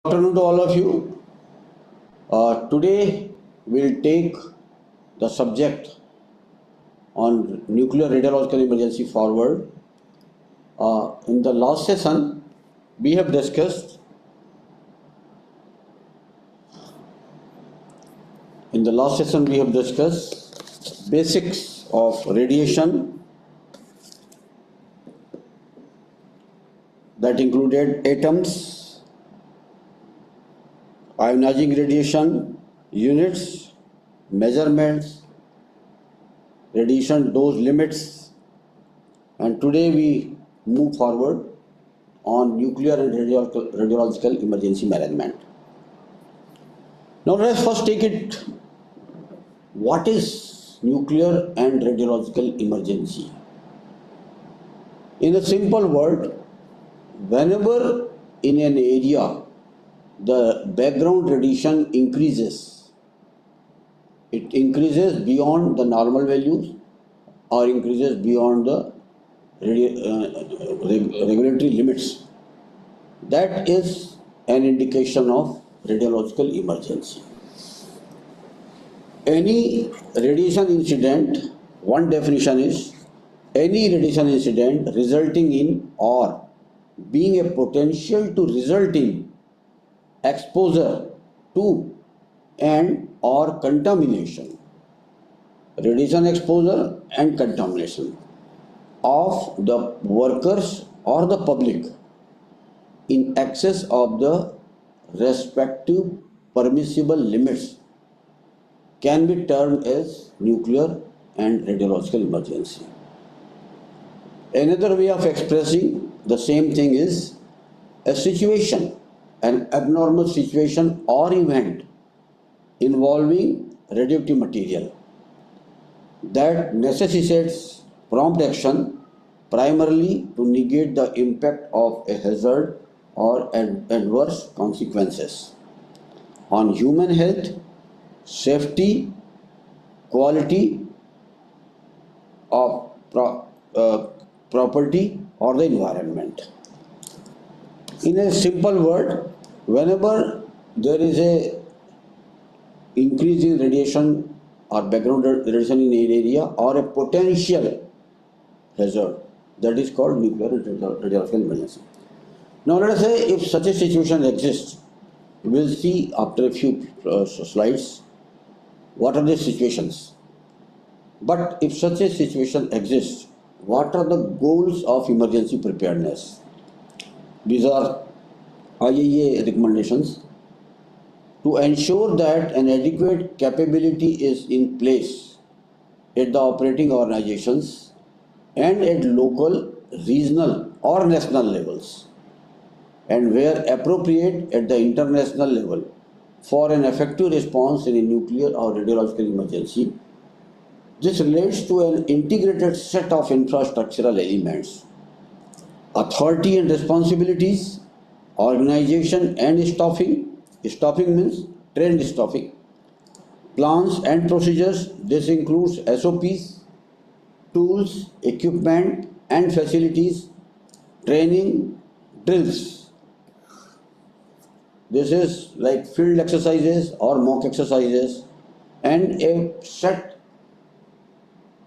Good afternoon to all of you. Today we'll take the subject on nuclear radiological emergency forward. In the last session, we have discussed basics of radiation that included atoms, ionizing radiation, units, measurements, radiation dose limits, and today we move forward on nuclear and radiological emergency management. Now let us first take it, what is nuclear and radiological emergency? In a simple word, whenever in an area the background radiation increases, it increases beyond the normal values or increases beyond the regulatory limits, that is an indication of radiological emergency. Any radiation incident, one definition is any radiation incident resulting in or being a potential to result in exposure to and or contamination, radiation exposure and contamination of the workers or the public in excess of the respective permissible limits can be termed as nuclear and radiological emergency. Another way of expressing the same thing is a situation, an abnormal situation or event involving radioactive material that necessitates prompt action primarily to negate the impact of a hazard or adverse consequences on human health, safety, quality of property or the environment. In a simple word, whenever there is a increase in radiation or background radiation in an area or a potential hazard, that is called nuclear radiological emergency. Now let us say if such a situation exists, we will see after a few slides what are the situations. But if such a situation exists, what are the goals of emergency preparedness? These are IAEA recommendations to ensure that an adequate capability is in place at the operating organizations and at local, regional or national levels, and where appropriate at the international level for an effective response in a nuclear or radiological emergency. This relates to an integrated set of infrastructural elements: authority and responsibilities, organization and staffing. Staffing means trained staffing. Plans and procedures. This includes SOPs, tools, equipment and facilities, training, drills. This is like field exercises or mock exercises, and a set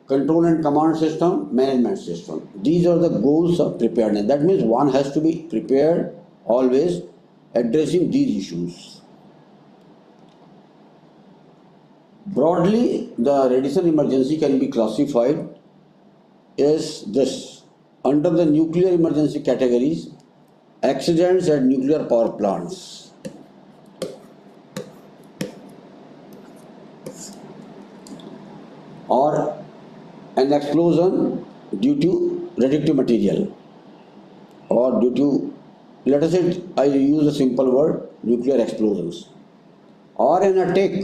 control and command system, management system. These are the goals of preparedness. That means one has to be prepared always addressing these issues. Broadly, the radiation emergency can be classified as this. Under the nuclear emergency categories, accidents at nuclear power plants, or an explosion due to radioactive material, or due to, let us say, I use a simple word, nuclear explosions, or an attack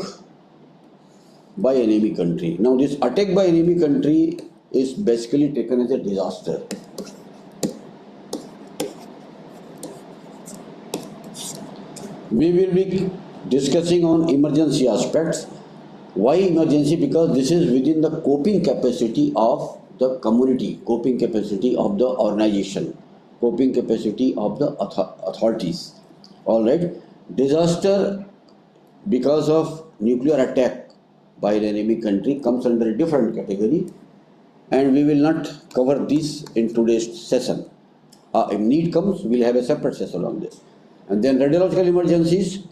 by enemy country. Now this attack by enemy country is basically taken as a disaster. We will be discussing on emergency aspects. Why emergency? Because this is within the coping capacity of the community, coping capacity of the organization, coping capacity of the authorities. All right. Disaster because of nuclear attack by an enemy country comes under a different category, and we will not cover this in today's session. If need comes, we'll have a separate session on this. And then radiological emergencies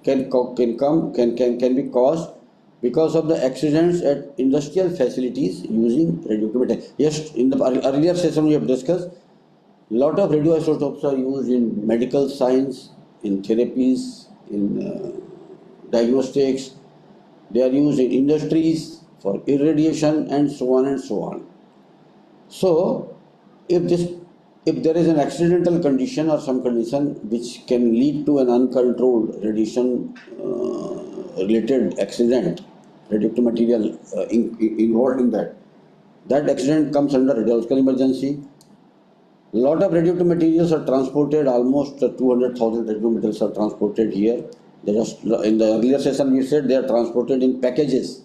can be caused because of the accidents at industrial facilities using radioactive material. Yes, in the earlier session we have discussed, lot of radioisotopes are used in medical science, in therapies, in diagnostics. They are used in industries for irradiation and so on and so on. So, if there is an accidental condition or some condition which can lead to an uncontrolled radiation related accident, radioactive material involved in that accident comes under radiological emergency. A lot of radioactive materials are transported, almost 200,000 radioactive materials are transported here. In the earlier session we said they are transported in packages.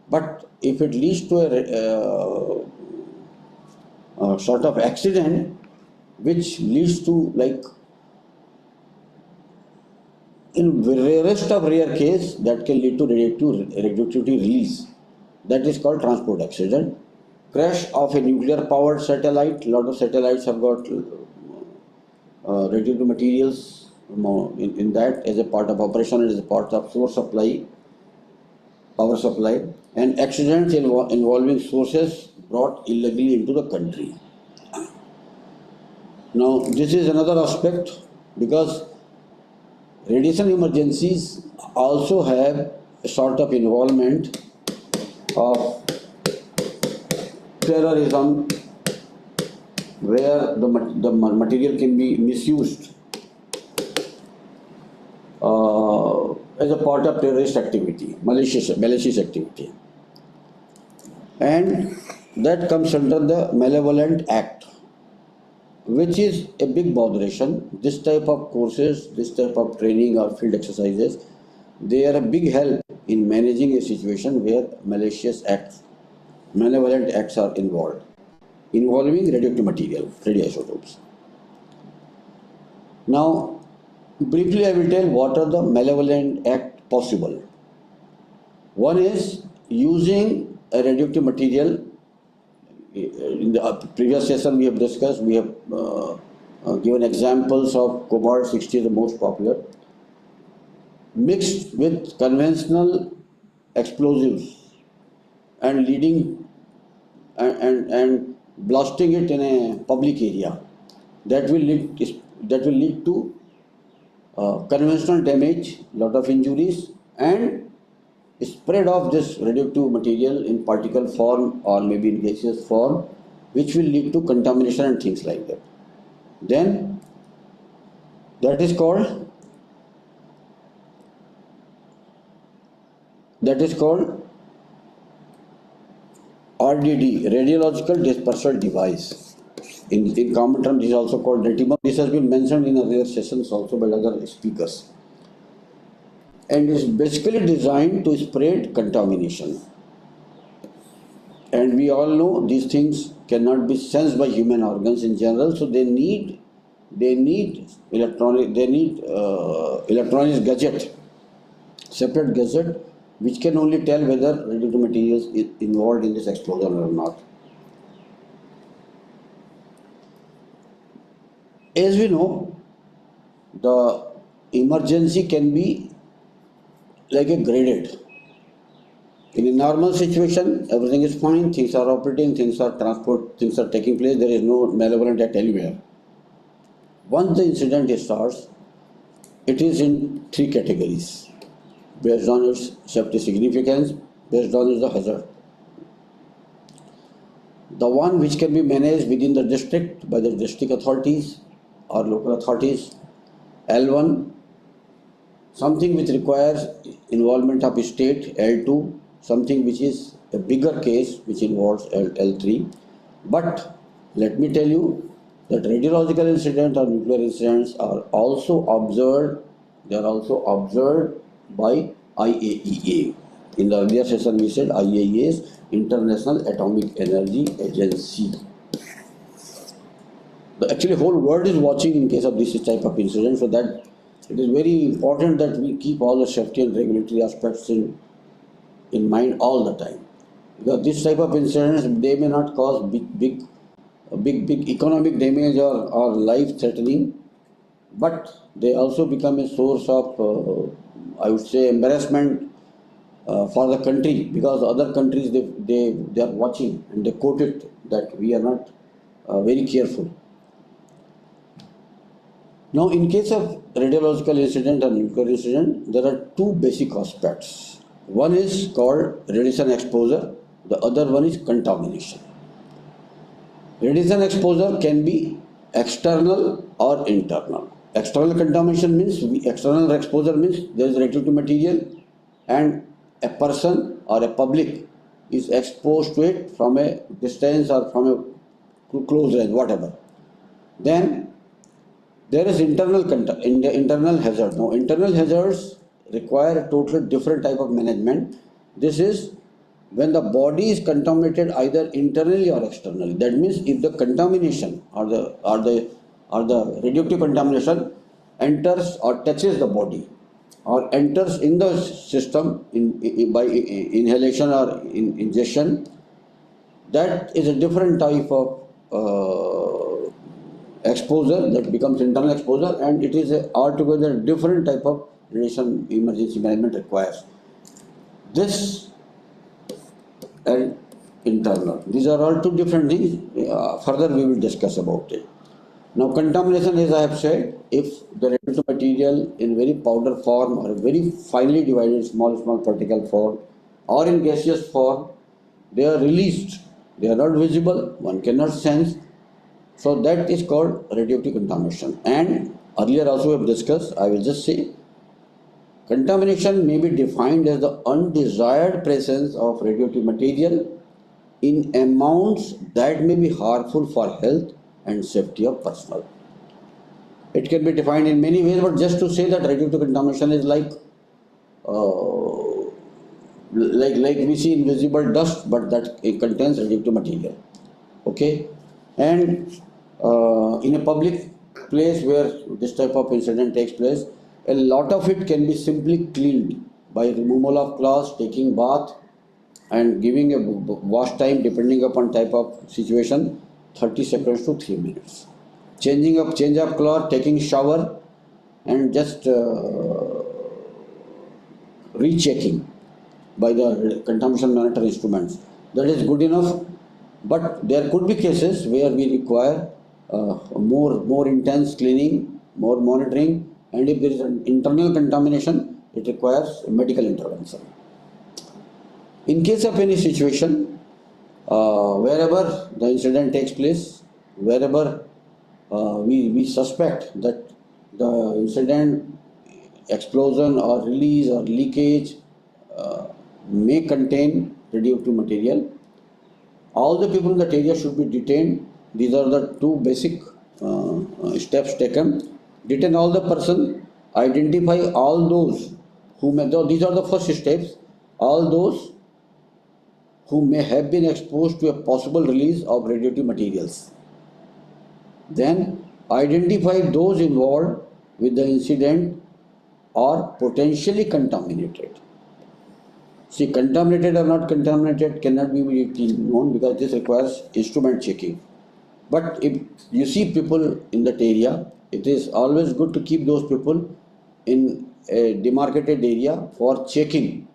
But if it leads to a sort of accident which leads to, like, in rarest of rare case, that can lead to radioactivity release. That is called transport accident. Crash of a nuclear powered satellite. A lot of satellites have got radioactive materials in that as a part of operation and as a part of source supply, power supply, and accidents involving sources brought illegally into the country. Now, this is another aspect, because radiation emergencies also have a sort of involvement of terrorism, where the material can be misused as a part of terrorist activity, malicious activity. And that comes under the malevolent act, which is a big botheration. This type of courses, this type of training or field exercises, they are a big help in managing a situation where malicious acts, malevolent acts are involving radioactive material, radioisotopes. Now, briefly I will tell what are the malevolent acts possible. One is using a radioactive material. In the previous session we have discussed, we have given examples of cobalt-60, the most popular, mixed with conventional explosives and leading and blasting it in a public area. That will lead to conventional damage, lot of injuries, and spread of this radioactive material in particle form or maybe in gaseous form, which will lead to contamination and things like that. Then that is called RDD, radiological dispersal device. In common terms, this is also called retimum. This has been mentioned in earlier sessions also by other speakers, and is basically designed to spread contamination. And we all know these things cannot be sensed by human organs in general, so they need electronic gadget, separate gadget, which can only tell whether radioactive materials is involved in this explosion or not. As we know, the emergency can be like a graded. In a normal situation, everything is fine, things are operating, things are taking place, there is no malevolent act anywhere. Once the incident starts, it is in three categories, based on its safety significance, based on its hazard. The one which can be managed within the district by the district authorities or local authorities, L1, something which requires involvement of state, L2, something which is a bigger case which involves L3. But let me tell you that radiological incidents or nuclear incidents are also observed, they are also observed by IAEA. In the earlier session we said IAEA is International Atomic Energy Agency. Actually whole world is watching in case of this type of incident, so that It is very important that we keep all the safety and regulatory aspects in mind all the time. Because this type of incidents, they may not cause big economic damage or life threatening, but they also become a source of, I would say, embarrassment for the country, because other countries they are watching and they quote it that we are not very careful. Now, in case of radiological incident or nuclear incident, there are two basic aspects. One is called radiation exposure, the other one is contamination. Radiation exposure can be external or internal. External contamination means, external exposure means there is radioactive material and a person or a public is exposed to it from a distance or from a close range, whatever. Then there is internal hazard. Now, internal hazards require a totally different type of management. This is when the body is contaminated either internally or externally. That means if the contamination or the radioactive contamination enters or touches the body or enters in the system by inhalation or ingestion, that is a different type of exposure that becomes internal exposure, and it is a altogether different type of radiation emergency management requires. This and internal. These are all two different things. Further we will discuss about it. Now, contamination, as I have said, if the radioactive material in very powder form or very finely divided small particle form or in gaseous form, they are released. They are not visible, one cannot sense. So that is called radioactive contamination. And earlier also we have discussed, I will just say, contamination may be defined as the undesired presence of radioactive material in amounts that may be harmful for health and safety of personnel. It can be defined in many ways, but just to say that radioactive contamination is like we see invisible dust, but that it contains radioactive material. Okay, and in a public place where this type of incident takes place, a lot of it can be simply cleaned by removal of cloths, taking bath, and giving a wash time depending upon type of situation, 30 seconds to 3 minutes. Change of cloth, taking shower, and just rechecking by the contamination monitor instruments. That is good enough, but there could be cases where we require more intense cleaning, more monitoring, and if there is an internal contamination, it requires medical intervention. In case of any situation, wherever the incident takes place, wherever we suspect that the incident, explosion or release or leakage may contain radioactive material, all the people in that area should be detained. These are the two basic steps taken. Detain all the person, identify all those who may, these are the first steps, all those who may have been exposed to a possible release of radioactive materials. Then identify those involved with the incident or potentially contaminated. See, contaminated or not contaminated cannot be immediately known because this requires instrument checking. But if you see people in that area, it is always good to keep those people in a demarcated area for checking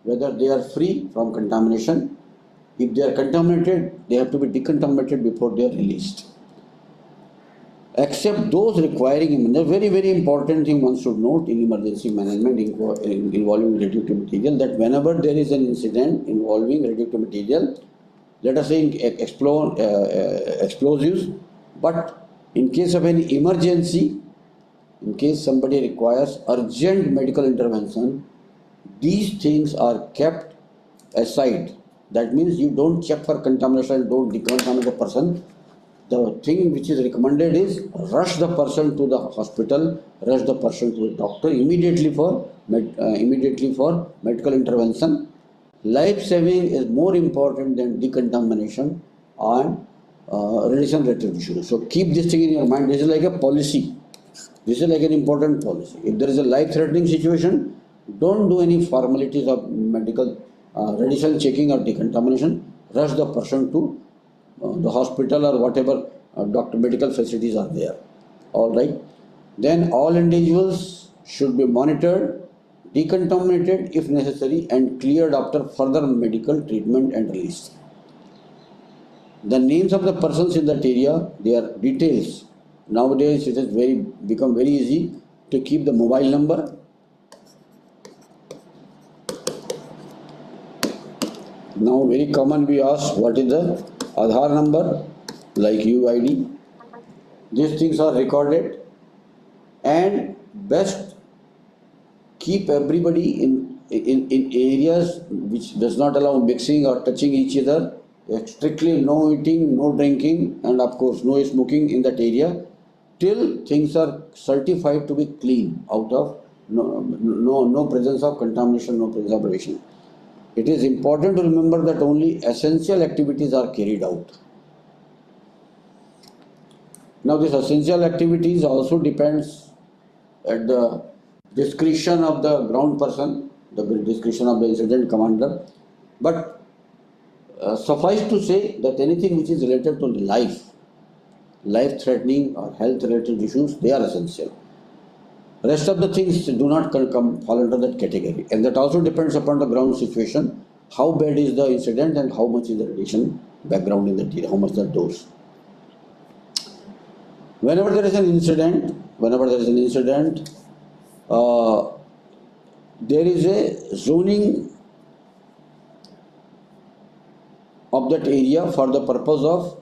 whether they are free from contamination. If they are contaminated, they have to be decontaminated before they are released. Except those requiring, the very important thing one should note in emergency management involving radioactive material, that whenever there is an incident involving radioactive material, let us say explosives, but in case of any emergency, in case somebody requires urgent medical intervention, these things are kept aside. That means you don't check for contamination, don't decontaminate the person. The thing which is recommended is rush the person to the hospital, rush the person to a doctor immediately for medical intervention. Life saving is more important than decontamination and radiation retribution. So keep this thing in your mind. This is like a policy. This is like an important policy. If there is a life-threatening situation, don't do any formalities of medical radiation checking or decontamination. Rush the person to the hospital or whatever doctor medical facilities are there. All right. Then all individuals should be monitored, decontaminated if necessary, and cleared after further medical treatment and release. The names of the persons in that area, their details. Nowadays, it has become very easy to keep the mobile number. Now, very common we ask what is the Aadhaar number, like UID. These things are recorded, and best keep everybody in areas which does not allow mixing or touching each other. Strictly no eating, no drinking, and of course no smoking in that area till things are certified to be clean, out of no presence of contamination, no presence of radiation. It is important to remember that only essential activities are carried out. Now this essential activities also depends at the discretion of the ground person, the discretion of the incident commander, but suffice to say that anything which is related to life-threatening or health-related issues, they are essential. Rest of the things do not fall under that category, and that also depends upon the ground situation, how bad is the incident and how much is the radiation background in that area, how much the dose. Whenever there is an incident, there is a zoning of that area for the purpose of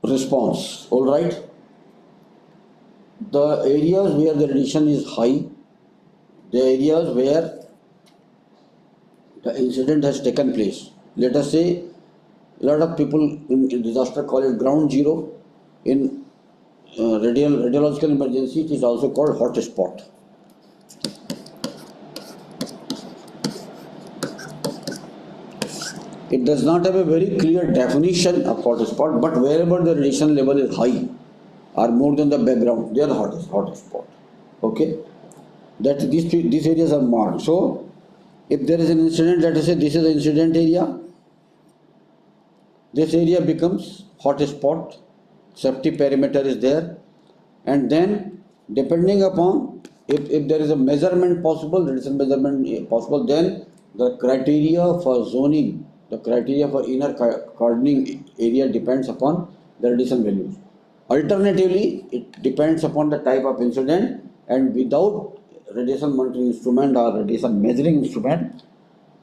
response. All right. The areas where the radiation is high, the areas where the incident has taken place. Let us say a lot of people in disaster call it ground zero. In radiological emergency, it is also called hot spot. It does not have a very clear definition of hot spot, but wherever the radiation level is high or more than the background, they are hot spot. Okay, that these areas are marked. So, if there is an incident, let us say this is the incident area. This area becomes hot spot. Safety perimeter is there, and then depending upon if there is a measurement possible, radiation measurement possible, then the criteria for zoning, the criteria for inner cordoning area depends upon the radiation values. Alternatively, it depends upon the type of incident, and without radiation monitoring instrument or radiation measuring instrument,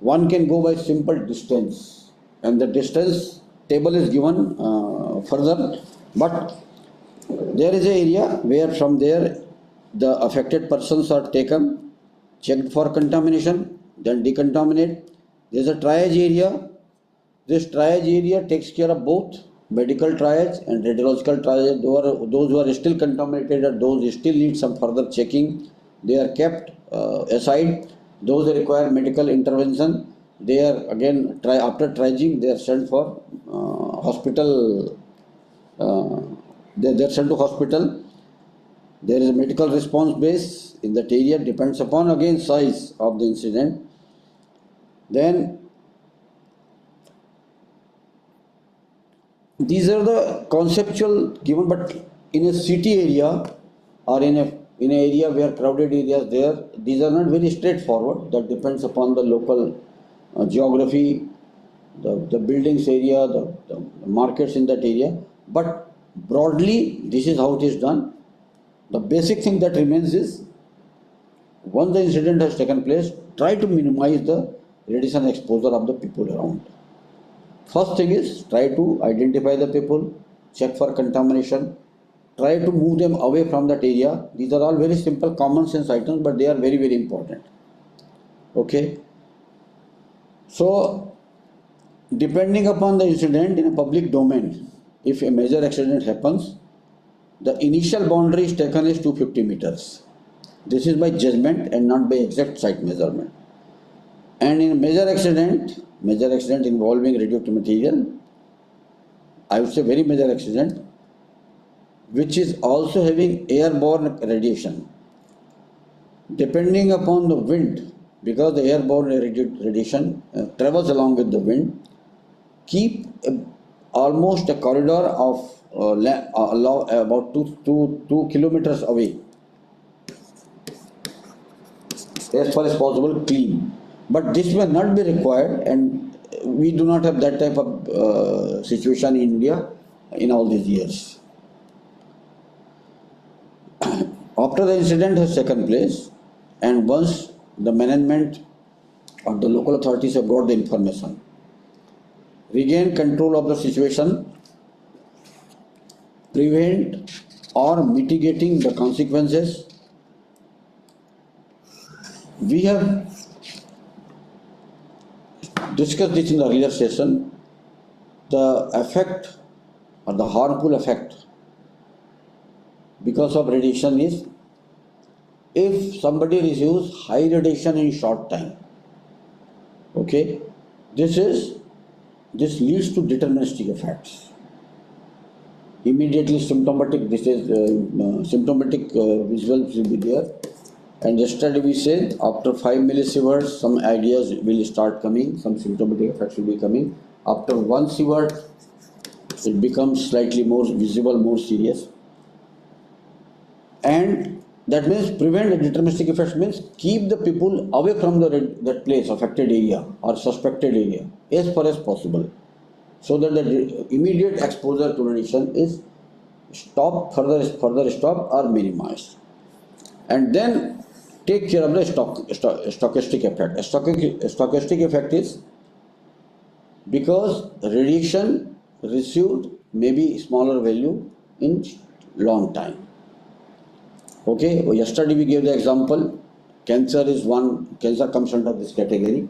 one can go by simple distance, and the distance table is given further. But there is an area where from there the affected persons are taken, checked for contamination, then decontaminate. There is a triage area. This triage area takes care of both medical triage and radiological triage. Those who are still contaminated or those who still need some further checking, they are kept aside. Those who require medical intervention, they are again after triaging, they are sent for hospital. They are sent to hospital. There is a medical response base in that area, depends upon again size of the incident. Then these are the conceptual given, but in a city area or in an area where crowded areas there, these are not very straightforward. That depends upon the local geography, the buildings area, the markets in that area. But broadly, this is how it is done. The basic thing that remains is, once the incident has taken place, try to minimize the radiation exposure of the people around. First thing is, try to identify the people, check for contamination, try to move them away from that area. These are all very simple common sense items, but they are very, very important. Okay. So, depending upon the incident in a public domain, if a major accident happens, the initial boundary is taken as 250 meters. This is by judgment and not by exact site measurement. And in a major accident involving radioactive material, I would say very major accident, which is also having airborne radiation. Depending upon the wind, because the airborne radiation travels along with the wind, keep almost a corridor of about 2 kilometers away, as far as possible clean. But this may not be required, and we do not have that type of situation in India in all these years. After the incident has taken place, and once the management or the local authorities have got the information, regain control of the situation, prevent or mitigating the consequences. We have discussed this in the earlier session. The effect or the harmful effect because of radiation is, if somebody receives high radiation in short time, okay, this leads to deterministic effects. Immediately symptomatic, symptomatic visuals will be there. And yesterday we said after 5 millisieverts, some ideas will start coming, some symptomatic effects will be coming. After 1 sievert, it becomes slightly more visible, more serious. And that means prevent the deterministic effects means keep the people away from that place, affected area or suspected area as far as possible, so that the immediate exposure to radiation is further stopped or minimized. And then take care of the stochastic effect. Stochastic effect is because radiation received may be smaller value in long time. Okay, yesterday we gave the example, cancer comes under this category.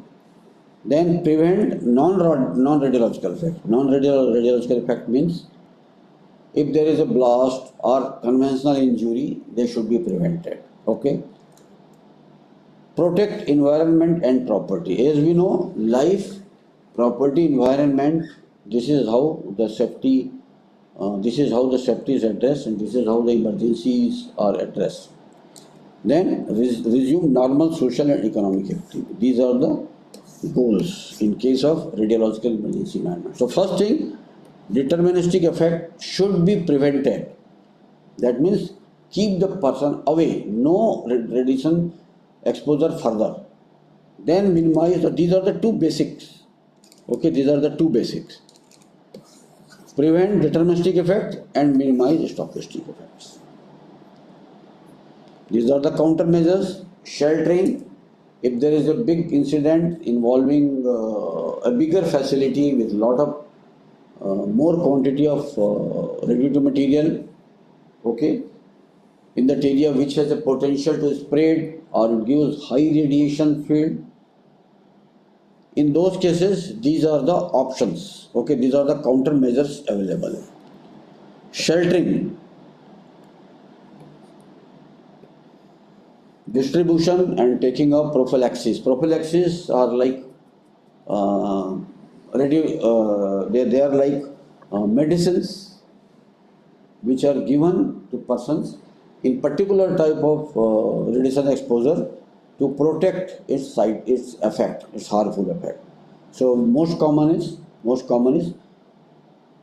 Then prevent non-radiological effect. Non-radiological effect means if there is a blast or conventional injury, they should be prevented. Okay. Protect environment and property. As we know, life, property, environment, this is how the safety is addressed, and this is how the emergencies are addressed. Then resume normal social and economic activity. These are the goals in case of radiological emergency management. So first thing, deterministic effect should be prevented. That means keep the person away, no radiation exposure further. Then minimize. These are the two basics. Okay, these are the two basics. Prevent deterministic effect and minimize stochastic effects. These are the countermeasures. Sheltering. If there is a big incident involving a bigger facility with lot of more quantity of radioactive material, okay, in that area which has a potential to spread or it gives high radiation field, in those cases, these are the options. Okay, these are the countermeasures available. Sheltering, distribution and taking of prophylaxis. Prophylaxis are like they are like medicines which are given to persons in particular type of radiation exposure to protect its effect, its harmful effect. So most common is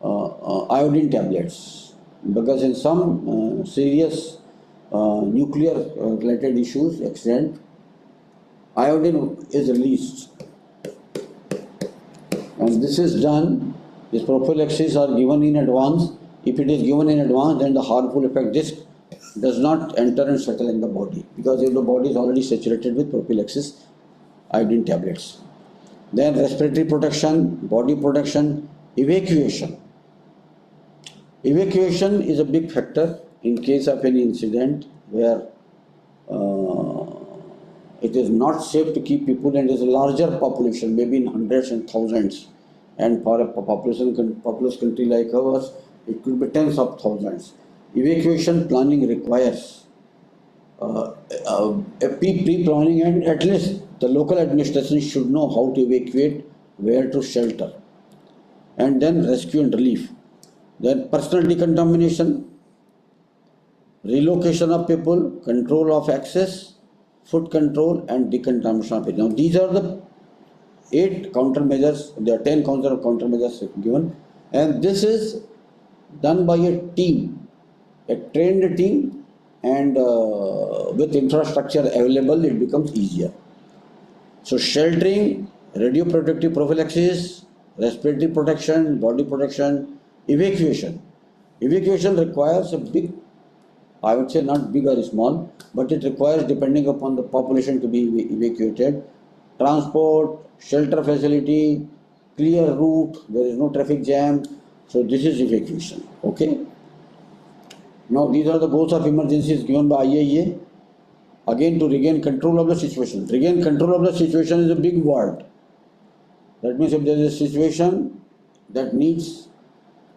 iodine tablets, because in some serious nuclear related issues, accident, iodine is released, and this is done. These prophylaxis are given in advance. If it is given in advance, then the harmful effect does not enter and settle in the body, because if the body is already saturated with prophylaxis iodine tablets. Then respiratory protection, body protection, evacuation. Evacuation is a big factor in case of any incident where it is not safe to keep people, and there is a larger population, maybe in hundreds and thousands, and for a populous country like ours, it could be tens of thousands. Evacuation planning requires a pre-planning, and at least the local administration should know how to evacuate, where to shelter, and then rescue and relief. Then personal decontamination. relocation of people, control of access, food control, and decontamination of it. Now, these are the 8 countermeasures. There are 10 countermeasures given, and this is done by a team, a trained team, and with infrastructure available, it becomes easier. So, sheltering, radioprotective prophylaxis, respiratory protection, body protection, evacuation. Evacuation requires a big, I would say not big or small, but it requires, depending upon the population, to be evacuated. Transport, shelter facility, clear route, there is no traffic jam. So this is evacuation. Okay. Now these are the goals of emergencies given by IAEA. Again, to regain control of the situation. Regain control of the situation is a big word. That means if there is a situation that needs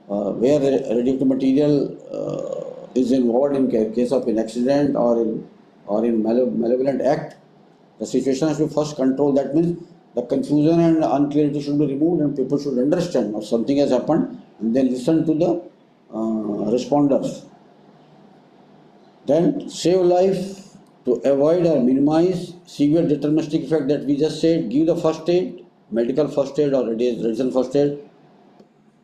where radioactive material is involved in case of an accident or in malevolent act, the situation has to be first controlled. That means the confusion and unclarity should be removed and people should understand if something has happened and then listen to the responders. Then save life to avoid or minimize severe deterministic effect that we just said. Give the first aid, medical first aid or radiation first aid.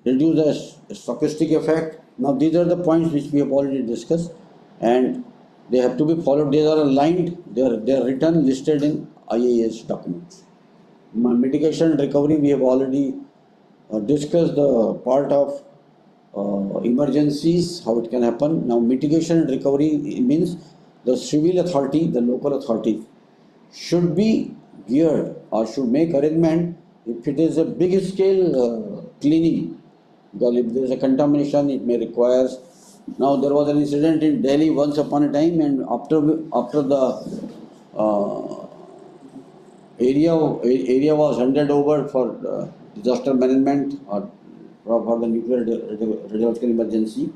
Reduce the stochastic effect. Now these are the points which we have already discussed and they have to be followed. They are aligned, they are written, listed in IAS documents. Mitigation and recovery, we have already discussed the part of emergencies, how it can happen. Now mitigation and recovery means the civil authority, the local authority should be geared or should make arrangement if it is a big scale cleaning. Because if there is a contamination, it may require. Now there was an incident in Delhi once upon a time, and after the area was handed over for disaster management or for the nuclear radiological emergency,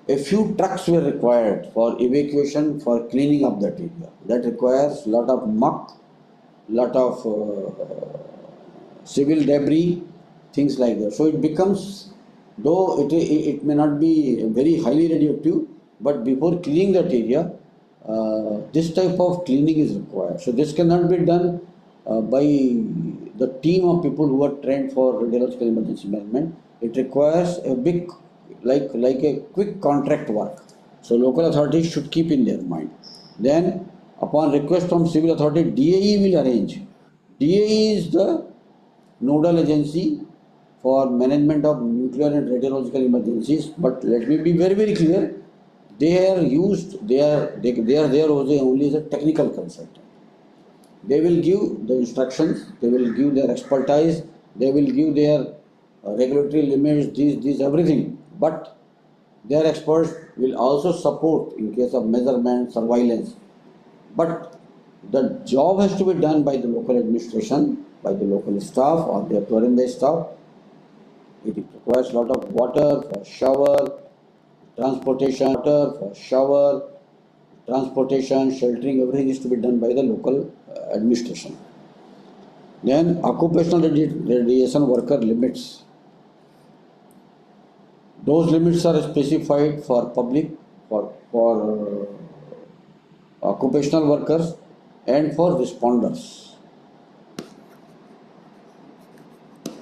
a few trucks were required for evacuation, for cleaning up that area. That requires lot of muck, lot of civil debris, things like that. So it becomes, though it may not be very highly radioactive, but before cleaning that area, this type of cleaning is required. So this cannot be done by the team of people who are trained for radiological emergency management. It requires a big, like a quick contract work. So local authorities should keep in their mind. Then upon request from civil authority, DAE will arrange. DAE is the nodal agency for management of nuclear and radiological emergencies. But let me be very, very clear. They are there only as a technical consultant. They will give the instructions, they will give their expertise, they will give their regulatory limits, these everything. But their experts will also support in case of measurement, surveillance. But the job has to be done by the local administration, by the local staff or their tourism staff. It requires a lot of water for shower, transportation, sheltering, everything is to be done by the local administration. Then occupational radiation worker limits. Those limits are specified for public, for occupational workers and for responders.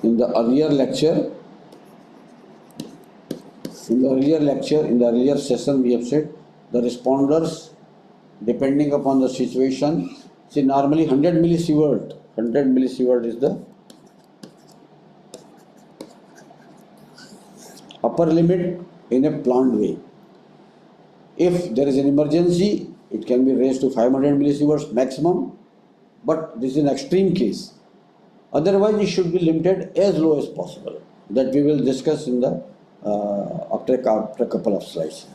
In the earlier session, we have said the responders, depending upon the situation, see normally 100 millisievert is the upper limit in a planned way. If there is an emergency, it can be raised to 500 millisieverts maximum, but this is an extreme case. Otherwise, it should be limited as low as possible. That we will discuss in the after a couple of slides.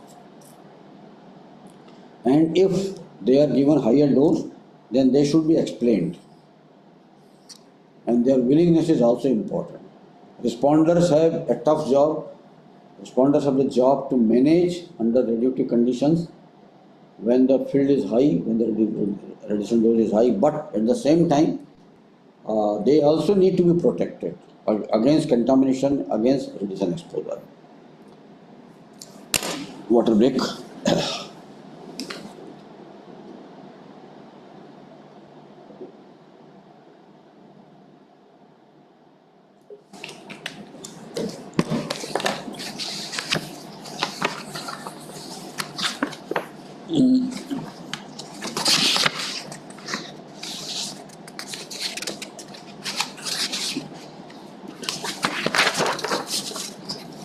And if they are given higher dose, then they should be explained. And their willingness is also important. Responders have a tough job. Responders have the job to manage under radioactive conditions when the field is high, when the radiation dose is high, but at the same time, they also need to be protected against contamination, against radiation exposure. water break.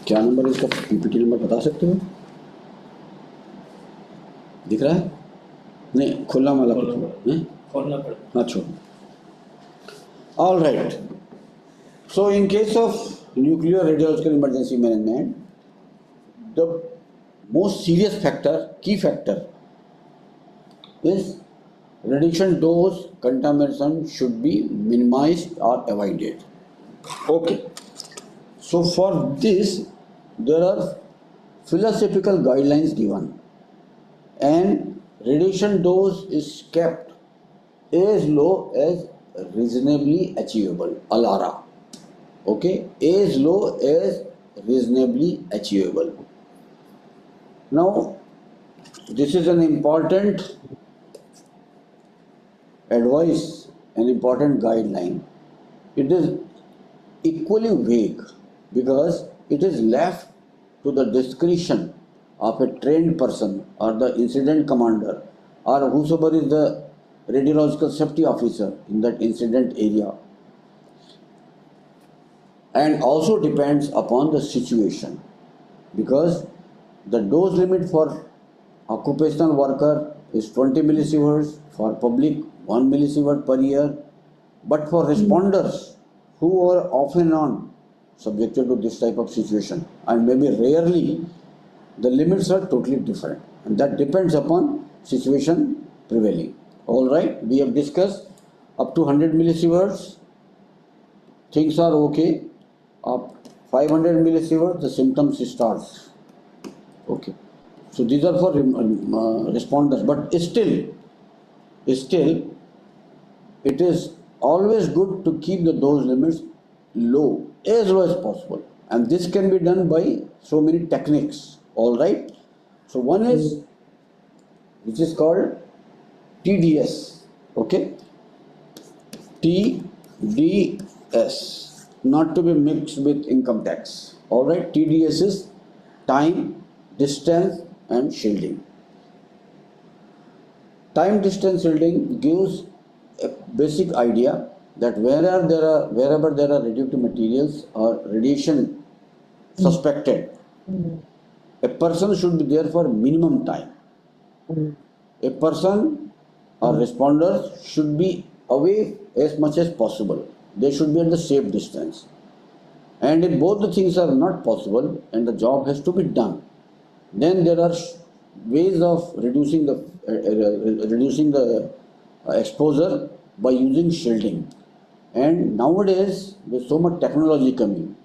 क्या number इसका PPT number बता सकते हो? दिख रहा है? नहीं, खुला वाला कुछ खोलना पड़ेगा. हाँ, छोड़. All right. So in case of nuclear radiological emergency management, the most serious factor, key factor, is radiation dose contamination should be minimized or avoided. Okay. So for this, there are philosophical guidelines given, and radiation dose is kept as low as reasonably achievable. ALARA. Okay, as low as reasonably achievable. Now, this is an important advice, an important guideline. It is equally vague because it is left to the discretion of a trained person or the incident commander or whosoever is the radiological safety officer in that incident area, and also depends upon the situation, because the dose limit for occupational worker is 20 millisieverts, for public 1 millisievert per year, but for responders who are off and on subjected to this type of situation and maybe rarely, the limits are totally different, and that depends upon situation prevailing. All right, we have discussed up to 100 millisieverts, things are okay. Up 500 millisieverts, the symptoms starts. Okay, so these are for responders, but still, it is always good to keep the dose limits low, as low as possible, and this can be done by so many techniques. All right, so one is which is called TDS. Okay, TDS, not to be mixed with income tax. All right, TDS is time, distance, and shielding. Time distance shielding gives a basic idea that wherever there are radioactive materials or radiation suspected, a person should be there for minimum time. A person or responder should be away as much as possible. They should be at the safe distance. And if both the things are not possible and the job has to be done, then there are ways of reducing the exposure by using shielding. And nowadays, with so much technology coming,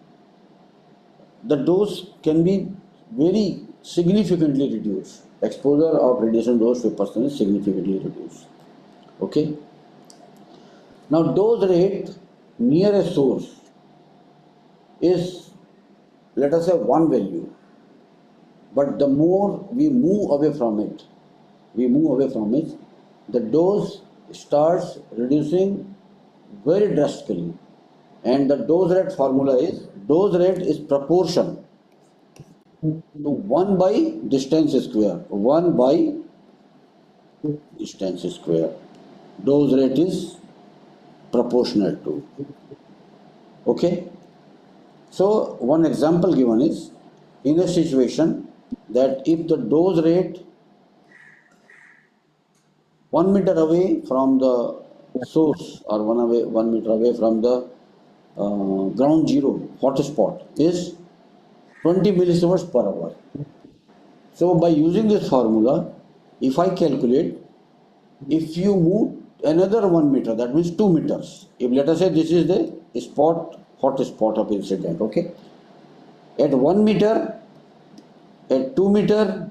the dose can be very significantly reduced. Exposure of radiation dose to a person is significantly reduced. Okay. Now, dose rate near a source is, let us say, one value, but the more we move away from it, the dose starts reducing very drastically, and the dose rate formula is proportion to 1 by distance square. 1 by distance square. Dose rate is proportional to. Okay. So one example given is, in a situation that if the dose rate 1 meter away from the source or 1 meter away from the ground zero hotspot is 20 millisieverts per hour. So by using this formula, if I calculate, if you move another 1 meter, that means 2 meters. If let us say this is the hot spot of incident, okay? At 1 meter, at 2 meter,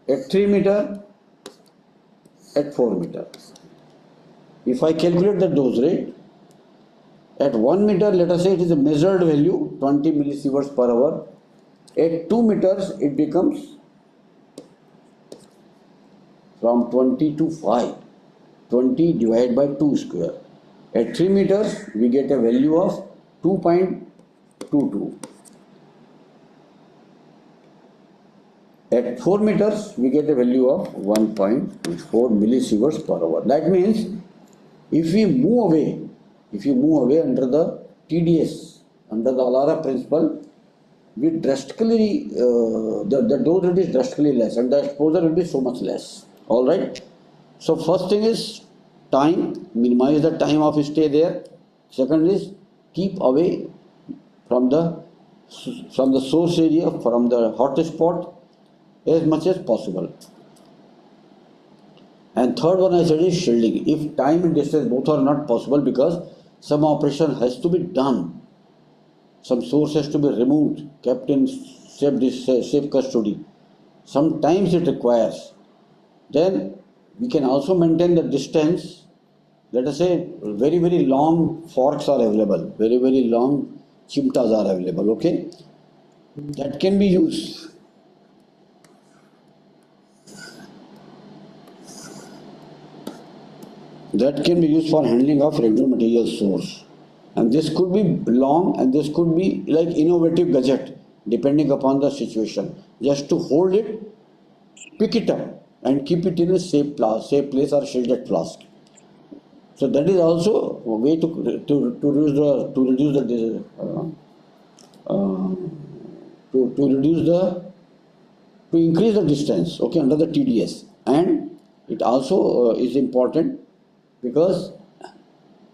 at 3 meter, at 4 meter. If I calculate the dose rate, at 1 meter, let us say it is a measured value, 20 millisieverts per hour. At 2 meters, it becomes from 20 to 5. 20 divided by 2 square. At 3 meters, we get a value of 2.22. At 4 meters, we get a value of 1.4 millisieverts per hour. That means if we move away under the TDS, under the Alara principle, we drastically, the dose will be drastically less and the exposure will be so much less. Alright. So first thing is time, minimize the time of stay there. Second is keep away from the source area, from the hot spot as much as possible. And third one I said is shielding. If time and distance both are not possible because some operation has to be done, some source has to be removed, kept in safe custody. Sometimes it requires. Then we can also maintain the distance. Let us say very, very long forks are available, very, very long chimtas are available, okay? That can be used. That can be used for handling of regular material source. And this could be long and this could be like innovative gadget depending upon the situation. Just to hold it, pick it up and keep it in a safe place or shielded flask. So that is also a way to increase the distance, okay, under the TDS. And it also is important because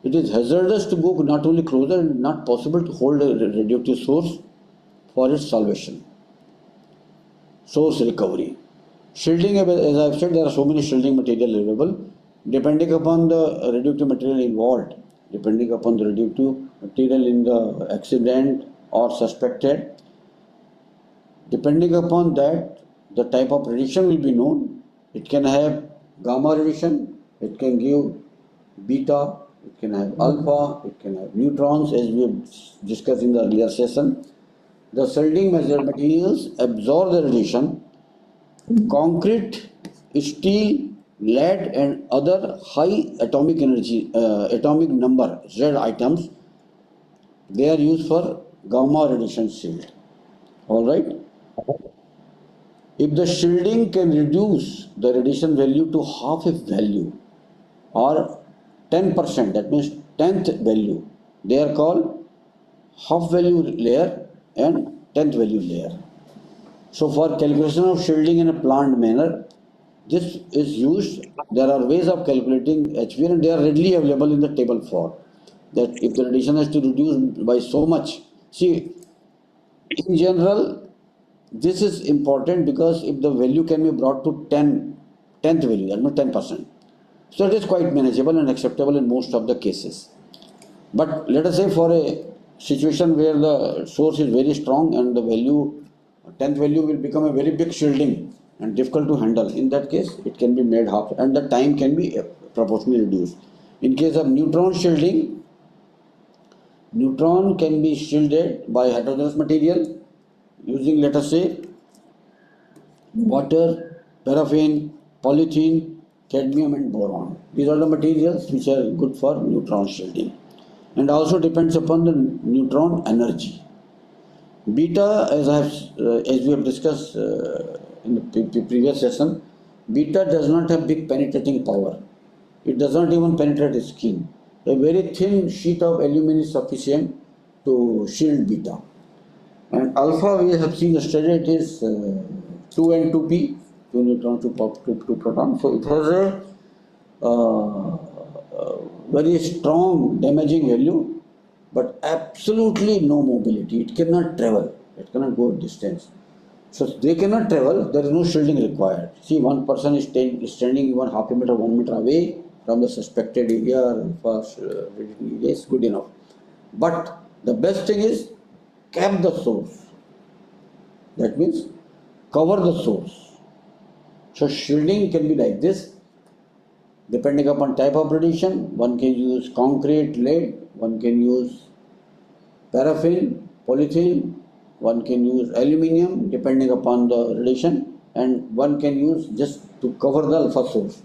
it is hazardous to go not only closer and not possible to hold a radioactive source for its salvation. Source recovery. Shielding, as I have said, there are so many shielding material available. Depending upon the radioactive material involved, depending upon the radioactive material in the accident or suspected, depending upon that, the type of radiation will be known. It can have gamma radiation, it can give beta, it can have alpha, it can have neutrons, as we have discussed in the earlier session. The shielding materials absorb the radiation. Concrete, steel, lead and other high atomic energy, atomic number Z items, they are used for gamma radiation shield. Alright. If the shielding can reduce the radiation value to half its value or 10%, that means 10th value, they are called half value layer and 10th value layer. So for calculation of shielding in a planned manner, this is used. There are ways of calculating HV and they are readily available in the table 4. That if the radiation has to reduce by so much, see, in general, this is important because if the value can be brought to 10th value, that means 10%. So it is quite manageable and acceptable in most of the cases. But let us say for a situation where the source is very strong and the value, 10th value will become a very big shielding and difficult to handle. In that case, it can be made half and the time can be proportionally reduced. In case of neutron shielding, neutron can be shielded by heterogeneous material using, let us say, water, paraffin, polythene, cadmium and boron. These are the materials which are good for neutron shielding. And also depends upon the neutron energy. Beta, as we have discussed in the previous session, beta does not have big penetrating power. It does not even penetrate the skin. A very thin sheet of aluminum is sufficient to shield beta. And alpha, we have seen yesterday, it is 2n2p, 2 neutron, 2 proton. So it has a very strong damaging value, but absolutely no mobility. It cannot travel. It cannot go distance. So they cannot travel. There is no shielding required. See, one person is standing even half a meter, 1 meter away from the suspected area or first area is good enough. But the best thing is cap the source. That means cover the source. So shielding can be like this. Depending upon type of radiation, one can use concrete, lead, one can use paraffin, polythene, one can use aluminium depending upon the radiation, and one can use just to cover the alpha source.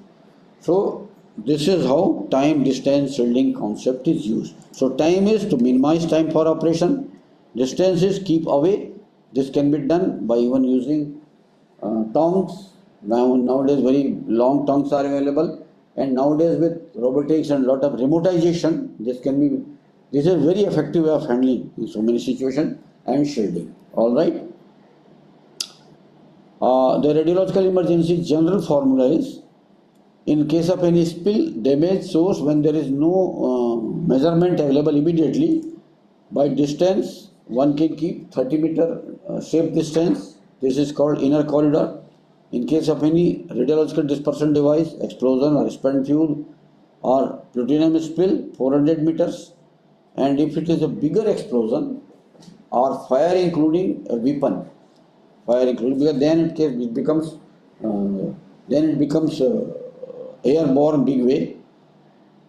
So this is how time distance shielding concept is used. So time is to minimize time for operation, distance is keep away. This can be done by even using tongs. Nowadays very long tongs are available, and nowadays with robotics and lot of remotization, this is very effective way of handling in so many situations and shielding. All right. The radiological emergency general formula is, in case of any spill, damage source, when there is no measurement available immediately, by distance, one can keep 30-meter safe distance. This is called inner corridor. In case of any radiological dispersion device, explosion or spent fuel or plutonium spill, 400 meters. And if it is a bigger explosion or fire including a weapon, because then it becomes airborne big way.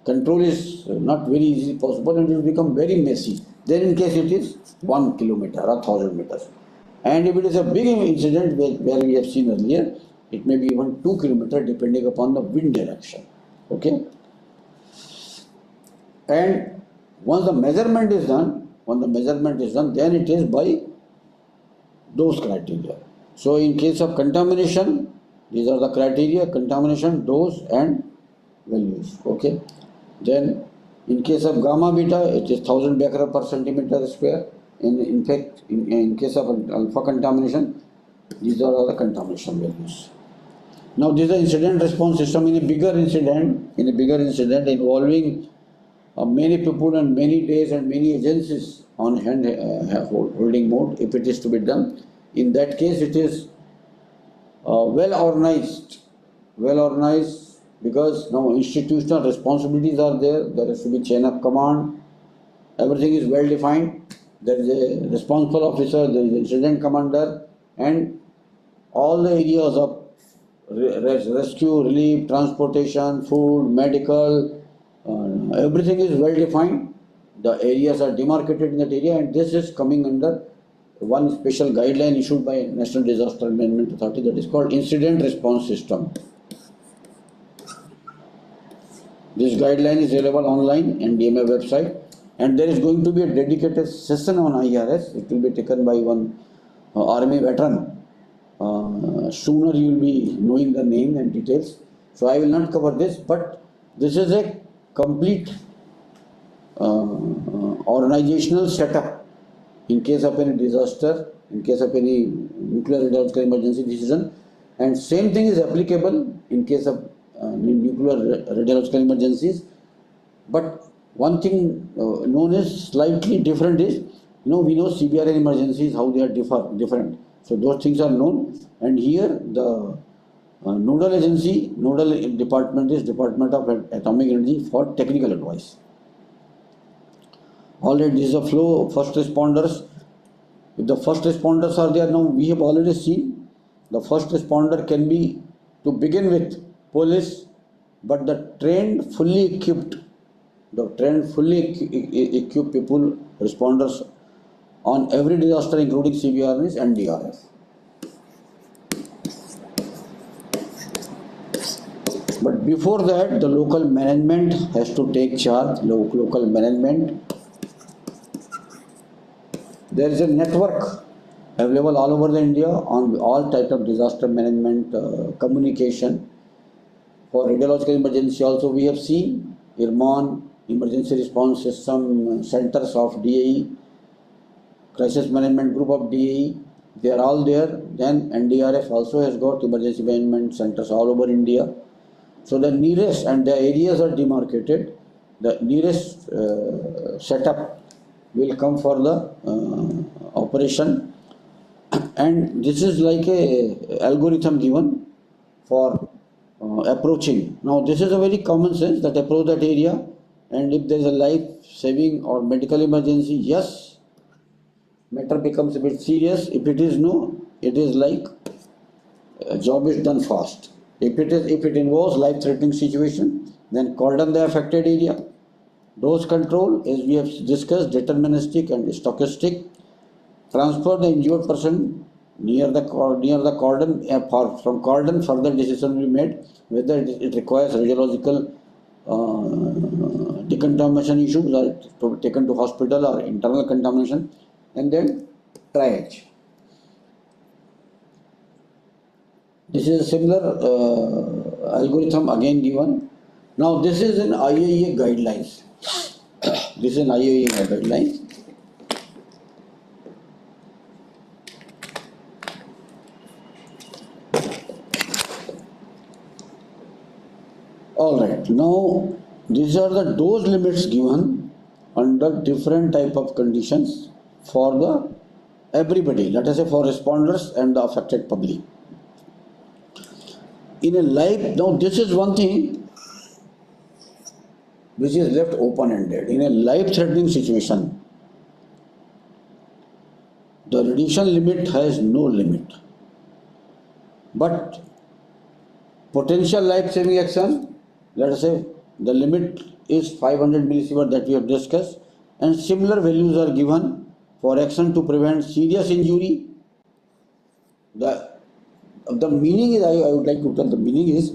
Control is not very easily possible, and it will become very messy. Then in case it is 1 kilometer or 1000 meters. And if it is a big incident where we have seen earlier, it may be even 2 kilometers depending upon the wind direction. Okay. And once the measurement is done, then it is by those criteria. So in case of contamination, these are the criteria: contamination, dose and values. Okay. Then in case of gamma beta, it is 1000 becquerel per centimeter square. In fact, in case of alpha contamination, these are all the contamination values. Now this is the incident response system. In a bigger incident involving many people and many days and many agencies on hand holding mode, if it is to be done, in that case it is well organized, because now institutional responsibilities are there. There has to be chain of command. Everything is well defined. There is a responsible officer, there is an incident commander, and all the areas of rescue, relief, transportation, food, medical, everything is well defined. The areas are demarcated in that area, and this is coming under one special guideline issued by National Disaster Management Authority, that is called Incident Response System. This guideline is available online and DMA website, and there is going to be a dedicated session on IRS. It will be taken by one army veteran. Sooner you will be knowing the name and details. So I will not cover this, but this is a complete organizational setup in case of any disaster, in case of any nuclear radiological emergency decision, and same thing is applicable in case of nuclear radiological emergencies. But one thing known as slightly different is, we know CBRN emergencies, how they are different. So those things are known, and here the nodal department is Department of Atomic Energy for technical advice. Already this is a flow. First responders. If the first responders are there, now we have already seen the first responder can be, to begin with, police, but the trained, fully equipped people, responders on every disaster, including CBRNs and DRF. But before that, the local management has to take charge. Local management. There is a network available all over the India on all types of disaster management communication. For radiological emergency also we have seen IRMON, Emergency Response System Centers of DAE, Crisis Management Group of DAE, they are all there. Then NDRF also has got emergency management centers all over India. So the nearest, and the areas are demarcated, the nearest setup will come for the operation, and this is like a algorithm given for approaching. Now this is a very common sense, that approach that area, and if there is a life saving or medical emergency, yes, matter becomes a bit serious. If it is no, it is like job is done fast. If it involves life threatening situation, then cordon the affected area. Dose control, as we have discussed, deterministic and stochastic. transfer the injured person near the cordon, from cordon further decision will be made whether it requires radiological decontamination issues or to be taken to hospital or internal contamination, and then triage. This is a similar algorithm again given. Now this is in IAEA guidelines. This is an IAEA guidelines. Alright, now these are the dose limits given under different type of conditions for the everybody, let us say for responders and the affected public. In a life, now this is one thing which is left open-ended. In a life-threatening situation, the radiation limit has no limit. But potential life-saving action, let us say the limit is 500 millisievert that we have discussed, and similar values are given for action to prevent serious injury. The meaning is, I would like to tell the meaning is,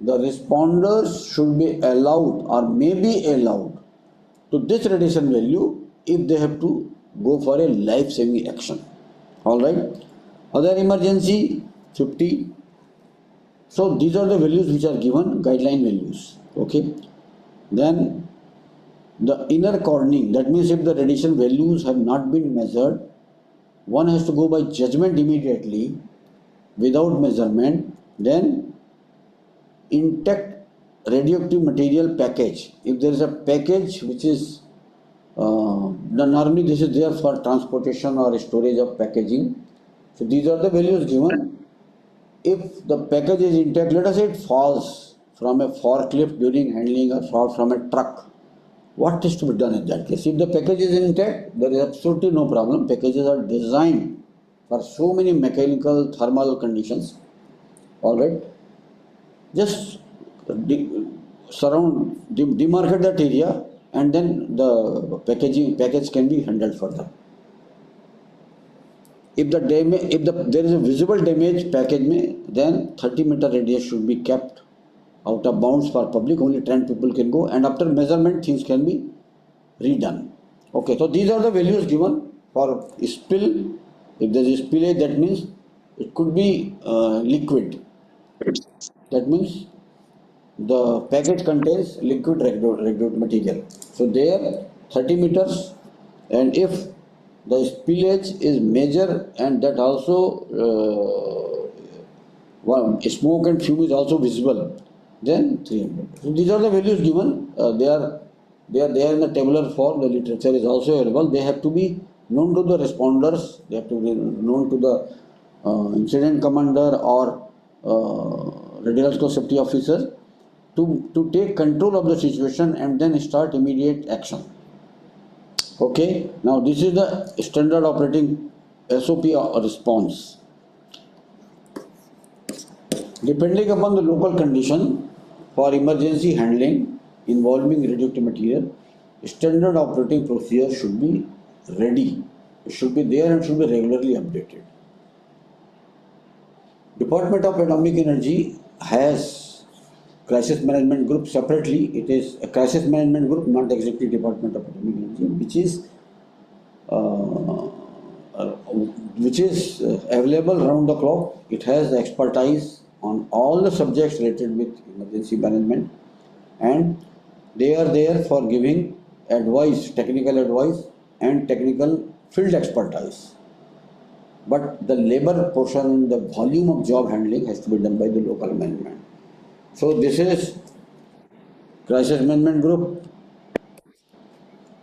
the responders should be allowed or may be allowed to this radiation value if they have to go for a life-saving action. Alright. Other emergency 50. So these are the values which are given, guideline values. Okay. Then the inner cordoning, that means if the radiation values have not been measured, one has to go by judgment immediately without measurement. Then intact radioactive material package. If there is a package which is normally this is there for transportation or storage of packaging. So these are the values given. If the package is intact, let us say it falls from a forklift during handling or fall from a truck, what is to be done in that case? If the package is intact, there is absolutely no problem. Packages are designed for so many mechanical, thermal conditions. Alright. Just demarcate that area, and then the package can be handled further. If there is a visible damage package then 30-meter radius should be kept out of bounds for public. Only 10 people can go, and after measurement things can be redone. Okay, so these are the values given for spill. If there is spillage, that means it could be liquid. That means the package contains liquid radioactive material. So there 30 meters, and if the spillage is major and that also smoke and fume is also visible, then 300. So these are the values given. They are there in the tabular form. The literature is also available. They have to be known to the responders. They have to be known to the incident commander or radiological safety officer to take control of the situation and then start immediate action. Okay, now this is the standard operating SOP or response. Depending upon the local condition for emergency handling involving radioactive material, standard operating procedure should be ready. It should be there and should be regularly updated. Department of Atomic Energy has crisis management group separately. It is a crisis management group, not the executive department of Atomic Energy, which is available around the clock. It has expertise on all the subjects related with emergency management, and they are there for giving advice, technical advice and technical field expertise. But the labor portion, the volume of job handling has to be done by the local management. So this is crisis management group.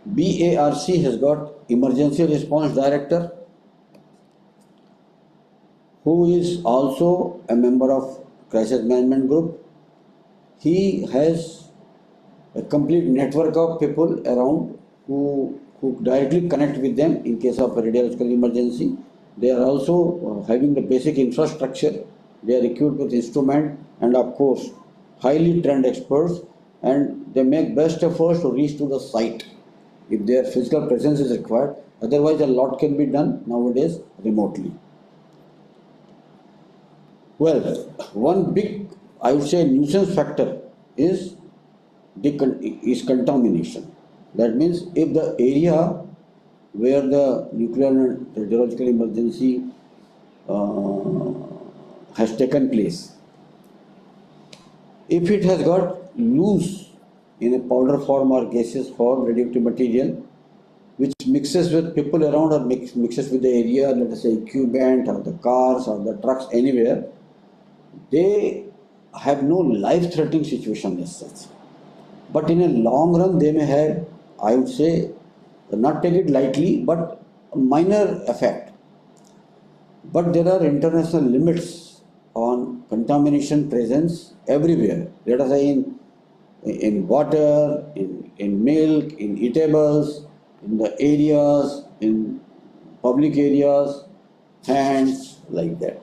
BARC has got emergency response director, who is also a member of crisis management group. He has a complete network of people around who directly connect with them in case of a radiological emergency. They are also having the basic infrastructure. They are equipped with instrument and of course highly trained experts, and they make best efforts to reach to the site. If their physical presence is required, Otherwise, a lot can be done nowadays remotely. Well, one big, I would say, nuisance factor is contamination. That means if the area where the nuclear and radiological emergency has taken place, if it has got loose in a powder form or gaseous form, radioactive material, which mixes with people around or mixes with the area, let us say equipment or the cars or the trucks anywhere, they have no life-threatening situation as such. But in a long run, they may have, I would say, not take it lightly, but a minor effect. But there are international limits on contamination presence everywhere. Let us say in water, in milk, in eatables, in the areas, in public areas, hands, like that.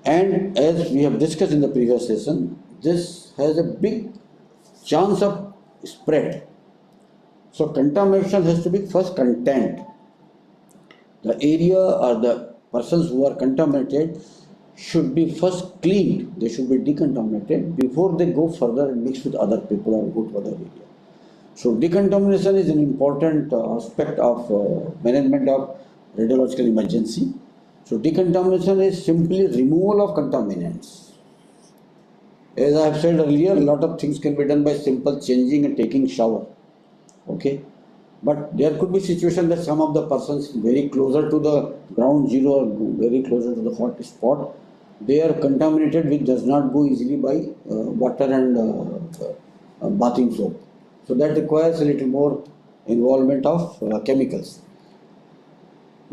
And as we have discussed in the previous session, this has a big chance of spread. So contamination has to be first contained. The area or the persons who are contaminated should be first cleaned. They should be decontaminated before they go further and mix with other people or go to other area. So decontamination is an important aspect of management of radiological emergency. So decontamination is simply removal of contaminants. As I have said earlier, a lot of things can be done by simple changing and taking shower. Okay, but there could be situation that some of the persons very closer to the ground zero or very closer to the hot spot, they are contaminated, which does not go easily by water and bathing soap. So that requires a little more involvement of chemicals.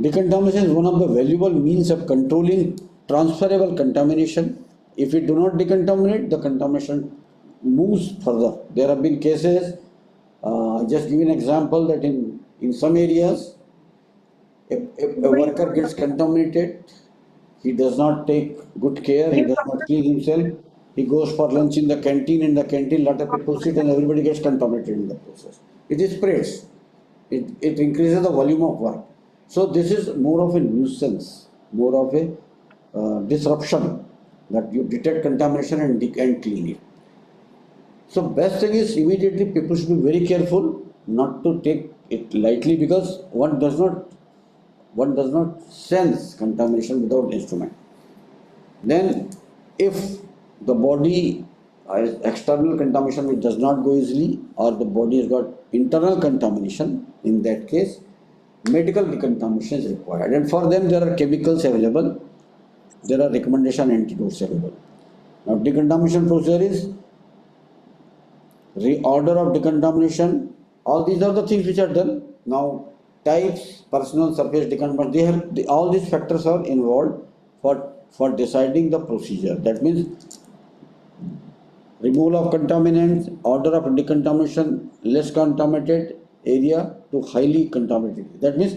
Decontamination is one of the valuable means of controlling transferable contamination. If we do not decontaminate, the contamination moves further. There have been cases, just give an example that in some areas, if a worker gets contaminated, he does not take good care, he does not clean himself, he goes for lunch in the canteen, lot of people sit and everybody gets contaminated in the process. It spreads, it increases the volume of work. So this is more of a nuisance, more of a disruption, that you detect contamination and clean it. So best thing is immediately people should be very careful not to take it lightly, because one does not sense contamination without instrument. Then if the body has external contamination which does not go easily, or the body has got internal contamination, in that case medical decontamination is required, and for them there are chemicals available, there are recommendation antidotes available. Now decontamination procedure is reorder of decontamination. All these are the things which are done. Now types, personal surface decontamination, all these factors are involved for deciding the procedure. That means removal of contaminants, order of decontamination, less contaminated area to highly contaminated. That means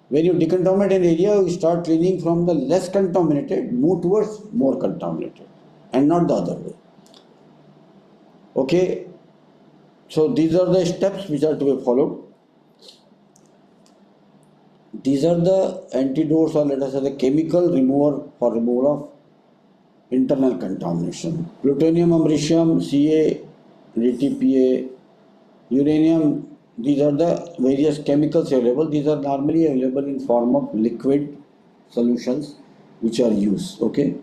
when you decontaminate an area, you start cleaning from the less contaminated, move towards more contaminated, and not the other way. Okay, so these are the steps which are to be followed. These are the antidotes, or let us say the chemical remover for removal of internal contamination. Plutonium, americium, Ca, DTPA, uranium, these are the various chemicals available. These are normally available in form of liquid solutions which are used. Okay.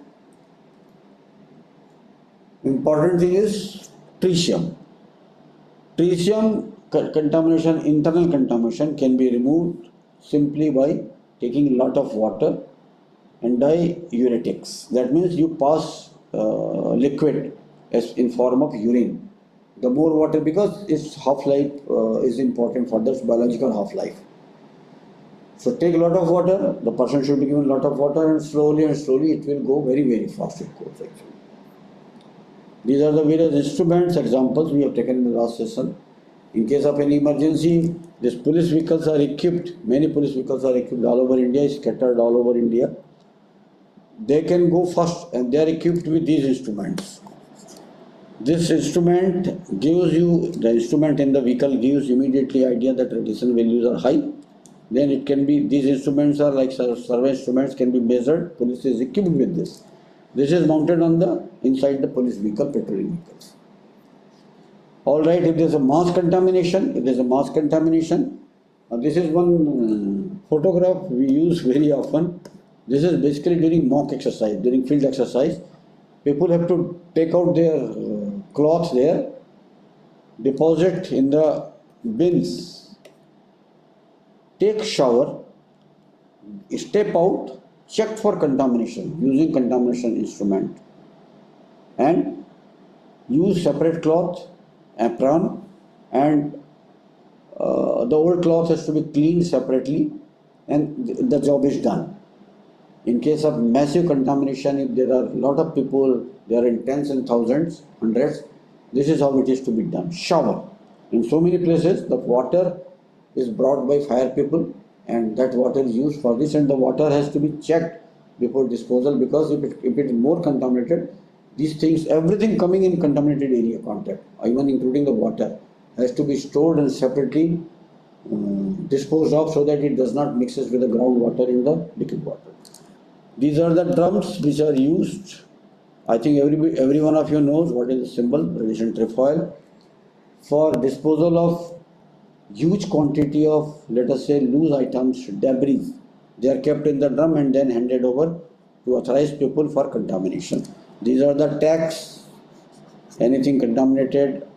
Important thing is tritium. Tritium contamination, internal contamination can be removed simply by taking a lot of water and diuretics. That means you pass liquid as in form of urine. The more water, because its half-life is important for this biological half-life. So take a lot of water, the person should be given a lot of water, and slowly it will go very, very fast. It goes actually. These are the various instruments, examples we have taken in the last session. In case of any emergency, these police vehicles are equipped, many police vehicles are equipped all over India, scattered all over India. They can go first and they are equipped with these instruments. This instrument gives you, the instrument in the vehicle gives immediately idea that radiation values are high. Then it can be, these instruments are like survey instruments, can be measured. Police is equipped with this. This is mounted on the inside the police vehicle, patrolling vehicles. All right, if there's a mass contamination, this is one photograph we use very often. This is basically during mock exercise, during field exercise. People have to take out their cloths there, deposit in the bins, take shower, step out, check for contamination using contamination instrument, and use separate cloth, apron, and the old cloth has to be cleaned separately, and the job is done. In case of massive contamination, if there are a lot of people, they are in tens and thousands, hundreds, this is how it is to be done. Shower. In so many places, the water is brought by fire people, and that water is used for this, and the water has to be checked before disposal, because if it is more contaminated, these things, everything coming in contaminated area contact, even including the water, has to be stored and separately disposed of, so that it does not mixes with the groundwater in the liquid water. These are the drums which are used. I think every one of you knows what is the symbol, radiation trefoil, for disposal of huge quantity of, let us say, loose items, debris. They are kept in the drum and then handed over to authorized people for contamination. These are the tags. Anything contaminated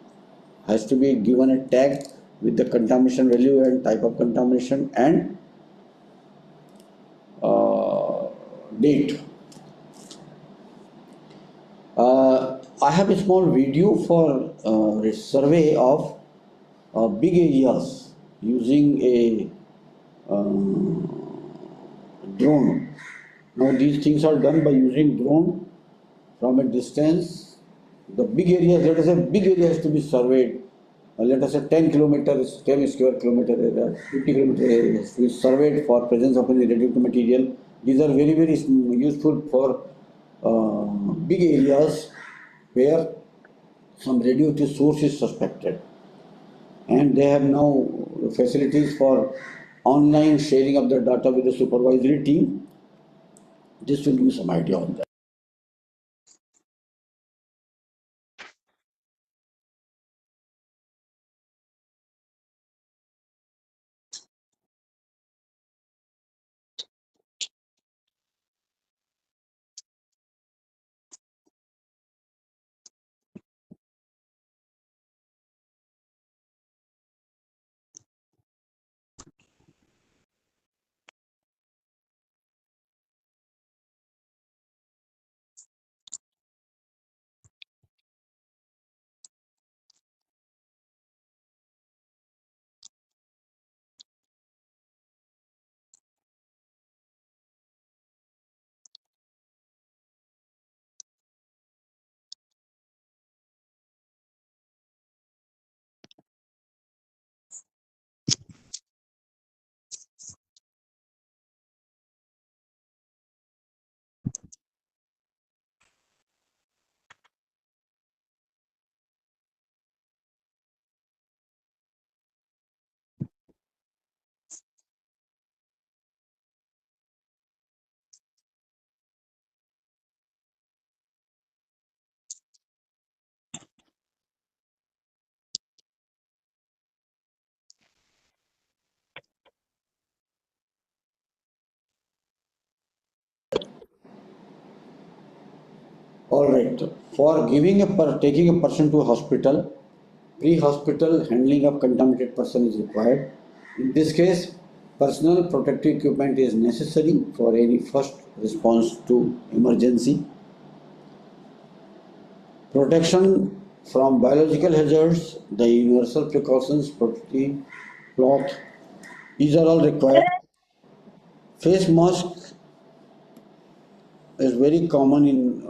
has to be given a tag with the contamination value and type of contamination and date. I have a small video for a survey of big areas using a drone. Now these things are done by using drone from a distance. The big areas, let us say big area has to be surveyed. Let us say 10 kilometers, 10 square kilometer area, 50 kilometer area has to be surveyed for presence of any radioactive material. These are very, very useful for big areas where some radioactive source is suspected. And they have now facilities for online sharing of the data with the supervisory team. This will give you some idea on that. All right. For taking a person to a hospital, pre-hospital handling of contaminated person is required. In this case, personal protective equipment is necessary for any first response to emergency. Protection from biological hazards, the universal precautions, protective cloth, these are all required. Face mask is very common in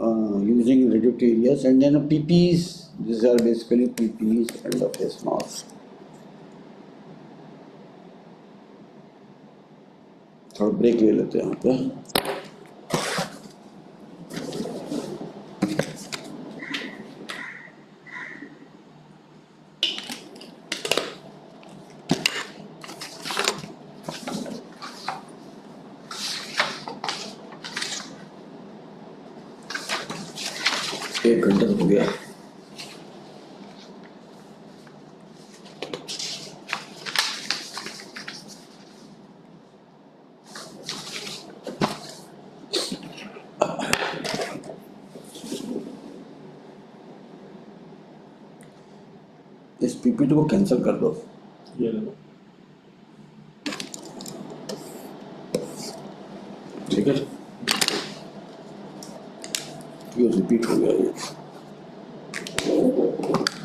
using radioactive areas, and then PPEs, these are basically PPEs and the face mask. थोड़ा break ले लेते हैं यहाँ पे. एक घंटा तो हो गया। इस पीपीटी को कैंसिल कर दो। ठीक है, ये रिपीट हो गया, ये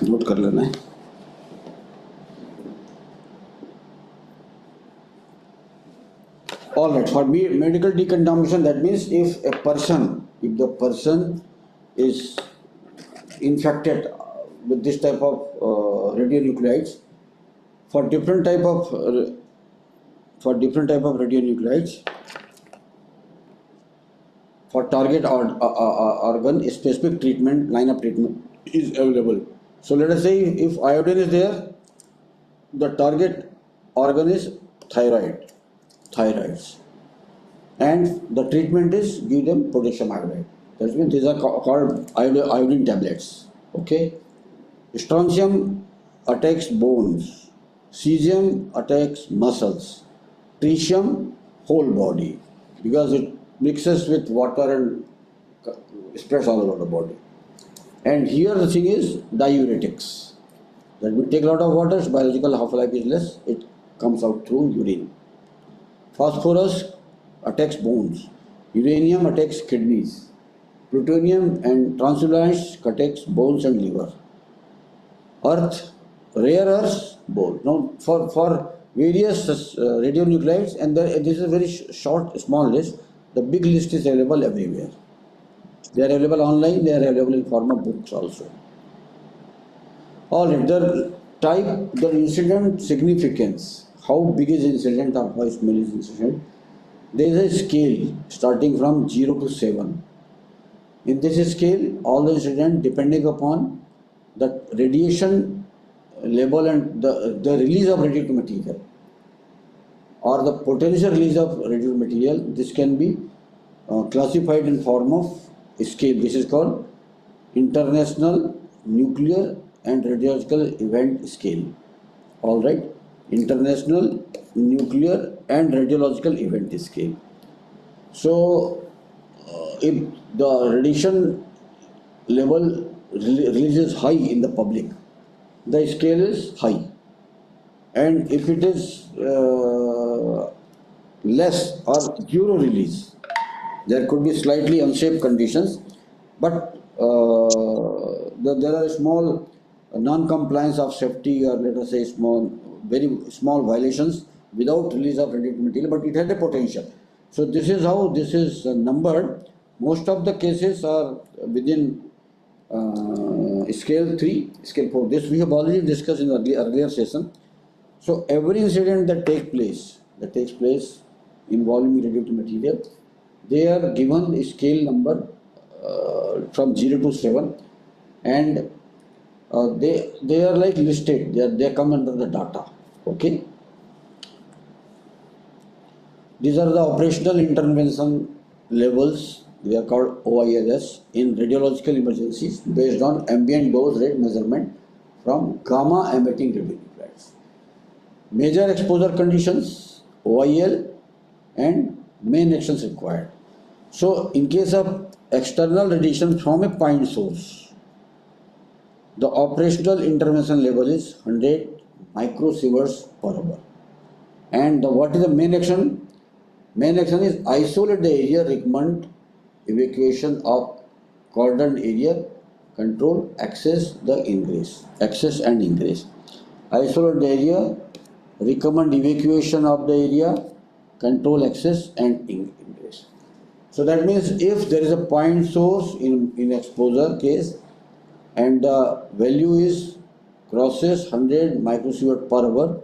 नोट कर लेना है। All right, for medical decontamination, that means if the person is infected with this type of radionuclides, for different type of radionuclides, for target organ, a specific line of treatment is available. So let us say if iodine is there, the target organ is thyroids, and the treatment is give them potassium iodide. That means these are called iodine tablets. Okay. Strontium attacks bones, cesium attacks muscles, tritium whole body, because it mixes with water and spreads all over the body. And here the thing is diuretics. That we take a lot of water, biological half-life is less, it comes out through urine. Phosphorus attacks bones, uranium attacks kidneys, plutonium and transuranics attacks bones and liver. Earth, rare earths, bone. Now for various radionuclides, and this is a very short, small list. The big list is available everywhere. They are available online, they are available in form of books also. All right, the type, the incident significance, how big is incident or how small is incident. There is a scale starting from 0 to 7. In this scale, all the incident depending upon the radiation level and the release of radioactive material or the potential release of radioactive material, this can be classified in form of scale. This is called International Nuclear and Radiological Event Scale. All right, International Nuclear and Radiological Event Scale. So, if the radiation level releases high in the public, the scale is high, and if it is less or zero release, there could be slightly unsafe conditions, but there are small non-compliance of safety, or let us say very small violations without release of radioactive material, but it has a potential. So this is how this is numbered. Most of the cases are within scale 3, scale 4. This we have already discussed in the earlier session. So every incident that takes place involving radioactive material, they are given a scale number from 0 to 7, and they are like listed. They come under the data. Okay. These are the operational intervention levels. They are called OILS in radiological emergencies based on ambient dose rate measurement from gamma emitting radionuclides. Major exposure conditions, OIL, and main actions required. So in case of external radiation from a point source, the operational intervention level is 100 microsieverts per hour. And what is the main action? Main action is isolate the area, recommend evacuation of cordoned area, control access and ingress. Isolate the area, recommend evacuation of the area, control access and ingress. So that means if there is a point source in exposure case and the value is crosses 100 microsievert per hour,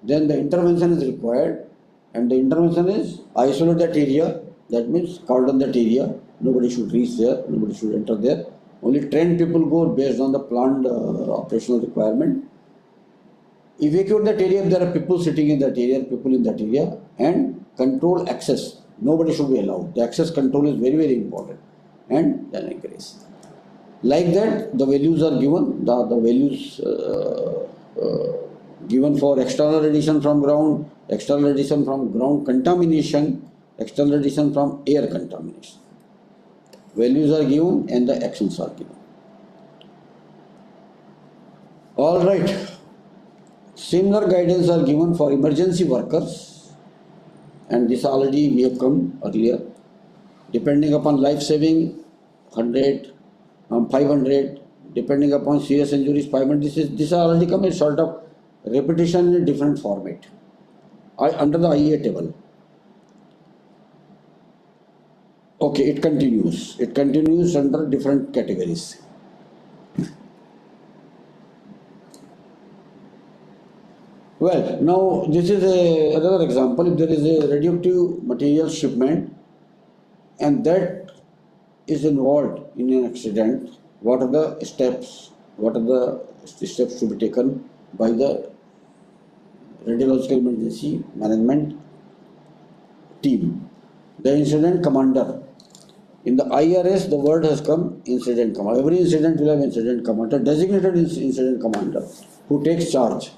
then the intervention is required, and the intervention is isolate that area. That means cordon that area. Nobody should reach there, nobody should enter there. Only trained people go based on the planned operational requirement. Evacuate that area if there are people sitting in that area, and control access. Nobody should be allowed. The access control is very, very important. And then ingress. Like that, the values are given, the values given for external radiation from ground, external radiation from ground contamination, external radiation from air contamination. Values are given and the actions are given. All right. Similar guidance are given for emergency workers, and this already we have come earlier. Depending upon life saving, 100, 500, depending upon serious injuries, 500. This already come a sort of repetition in a different format. Under the IA table. Okay, it continues. It continues under different categories. Well, now this is another example. If there is a radioactive material shipment and that is involved in an accident, what are the steps? What are the steps to be taken by the radiological emergency management team? The incident commander. In the IRS, the word has come incident commander. Every incident will have incident commander, designated incident commander, who takes charge.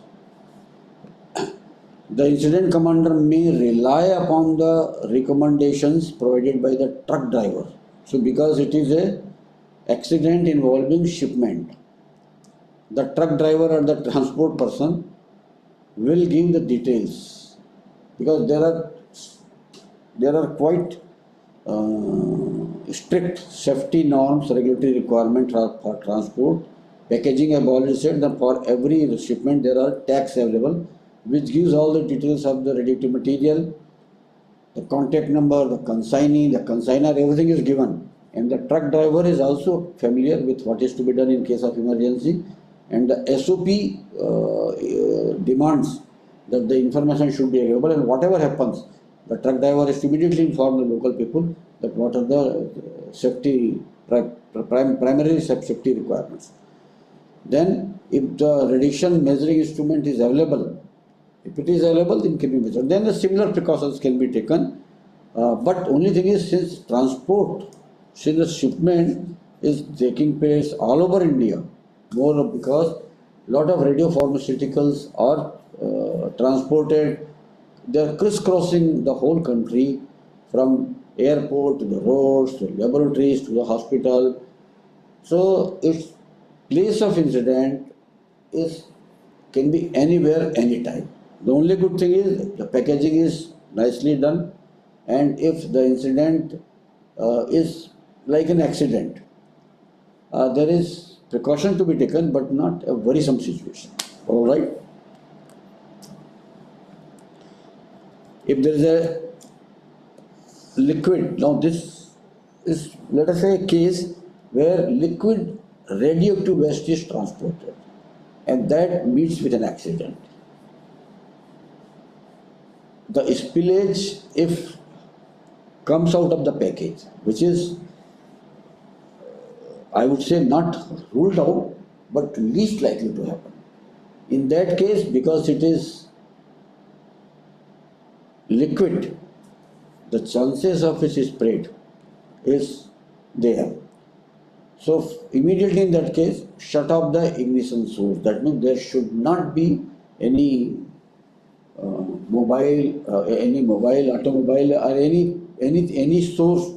The incident commander may rely upon the recommendations provided by the truck driver. So because it is a accident involving shipment, the truck driver or the transport person will give the details, because there are quite strict safety norms, regulatory requirements for transport. Packaging, I've already said that for every shipment there are tags available, which gives all the details of the radioactive material, the contact number, the consignee, the consignor, everything is given. And the truck driver is also familiar with what is to be done in case of emergency. And the SOP demands that the information should be available, and whatever happens, the truck driver is immediately inform the local people that what are the safety, primary safety requirements. Then, if the radiation measuring instrument is available, if it is available, then can be measured. Then the similar precautions can be taken. But only thing is, since the shipment is taking place all over India, more because a lot of radiopharmaceuticals are transported, they are crisscrossing the whole country, from airport to the roads, to laboratories, to the hospital. So its place of incident can be anywhere, anytime. The only good thing is the packaging is nicely done, and if the incident is like an accident, there is precaution to be taken, but not a worrisome situation. All right. If there is a liquid, now this is, let us say, a case where liquid radioactive waste is transported, and that meets with an accident. The spillage, if comes out of the package, which is, I would say, not ruled out, but least likely to happen. In that case, because it is liquid, the chances of its spread is there. So immediately in that case, shut off the ignition source. That means there should not be any mobile, automobile, or any source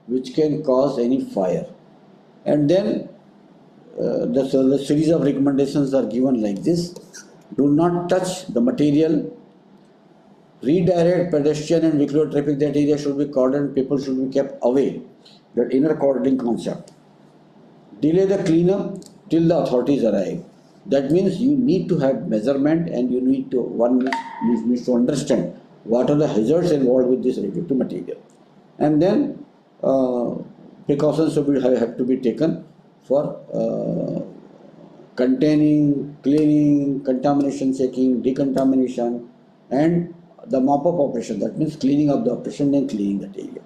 which can cause any fire. And then the series of recommendations are given like this: do not touch the material. Redirect pedestrian and vehicular traffic. That area should be cordoned. People should be kept away. That inner cordoning concept. Delay the cleanup till the authorities arrive. That means you need to have measurement, and you need to, one needs to understand what are the hazards involved with this radioactive material. And then precautions have to be taken for containing, cleaning, contamination checking, decontamination, and the mop-up operation. That means cleaning up the operation and cleaning that area.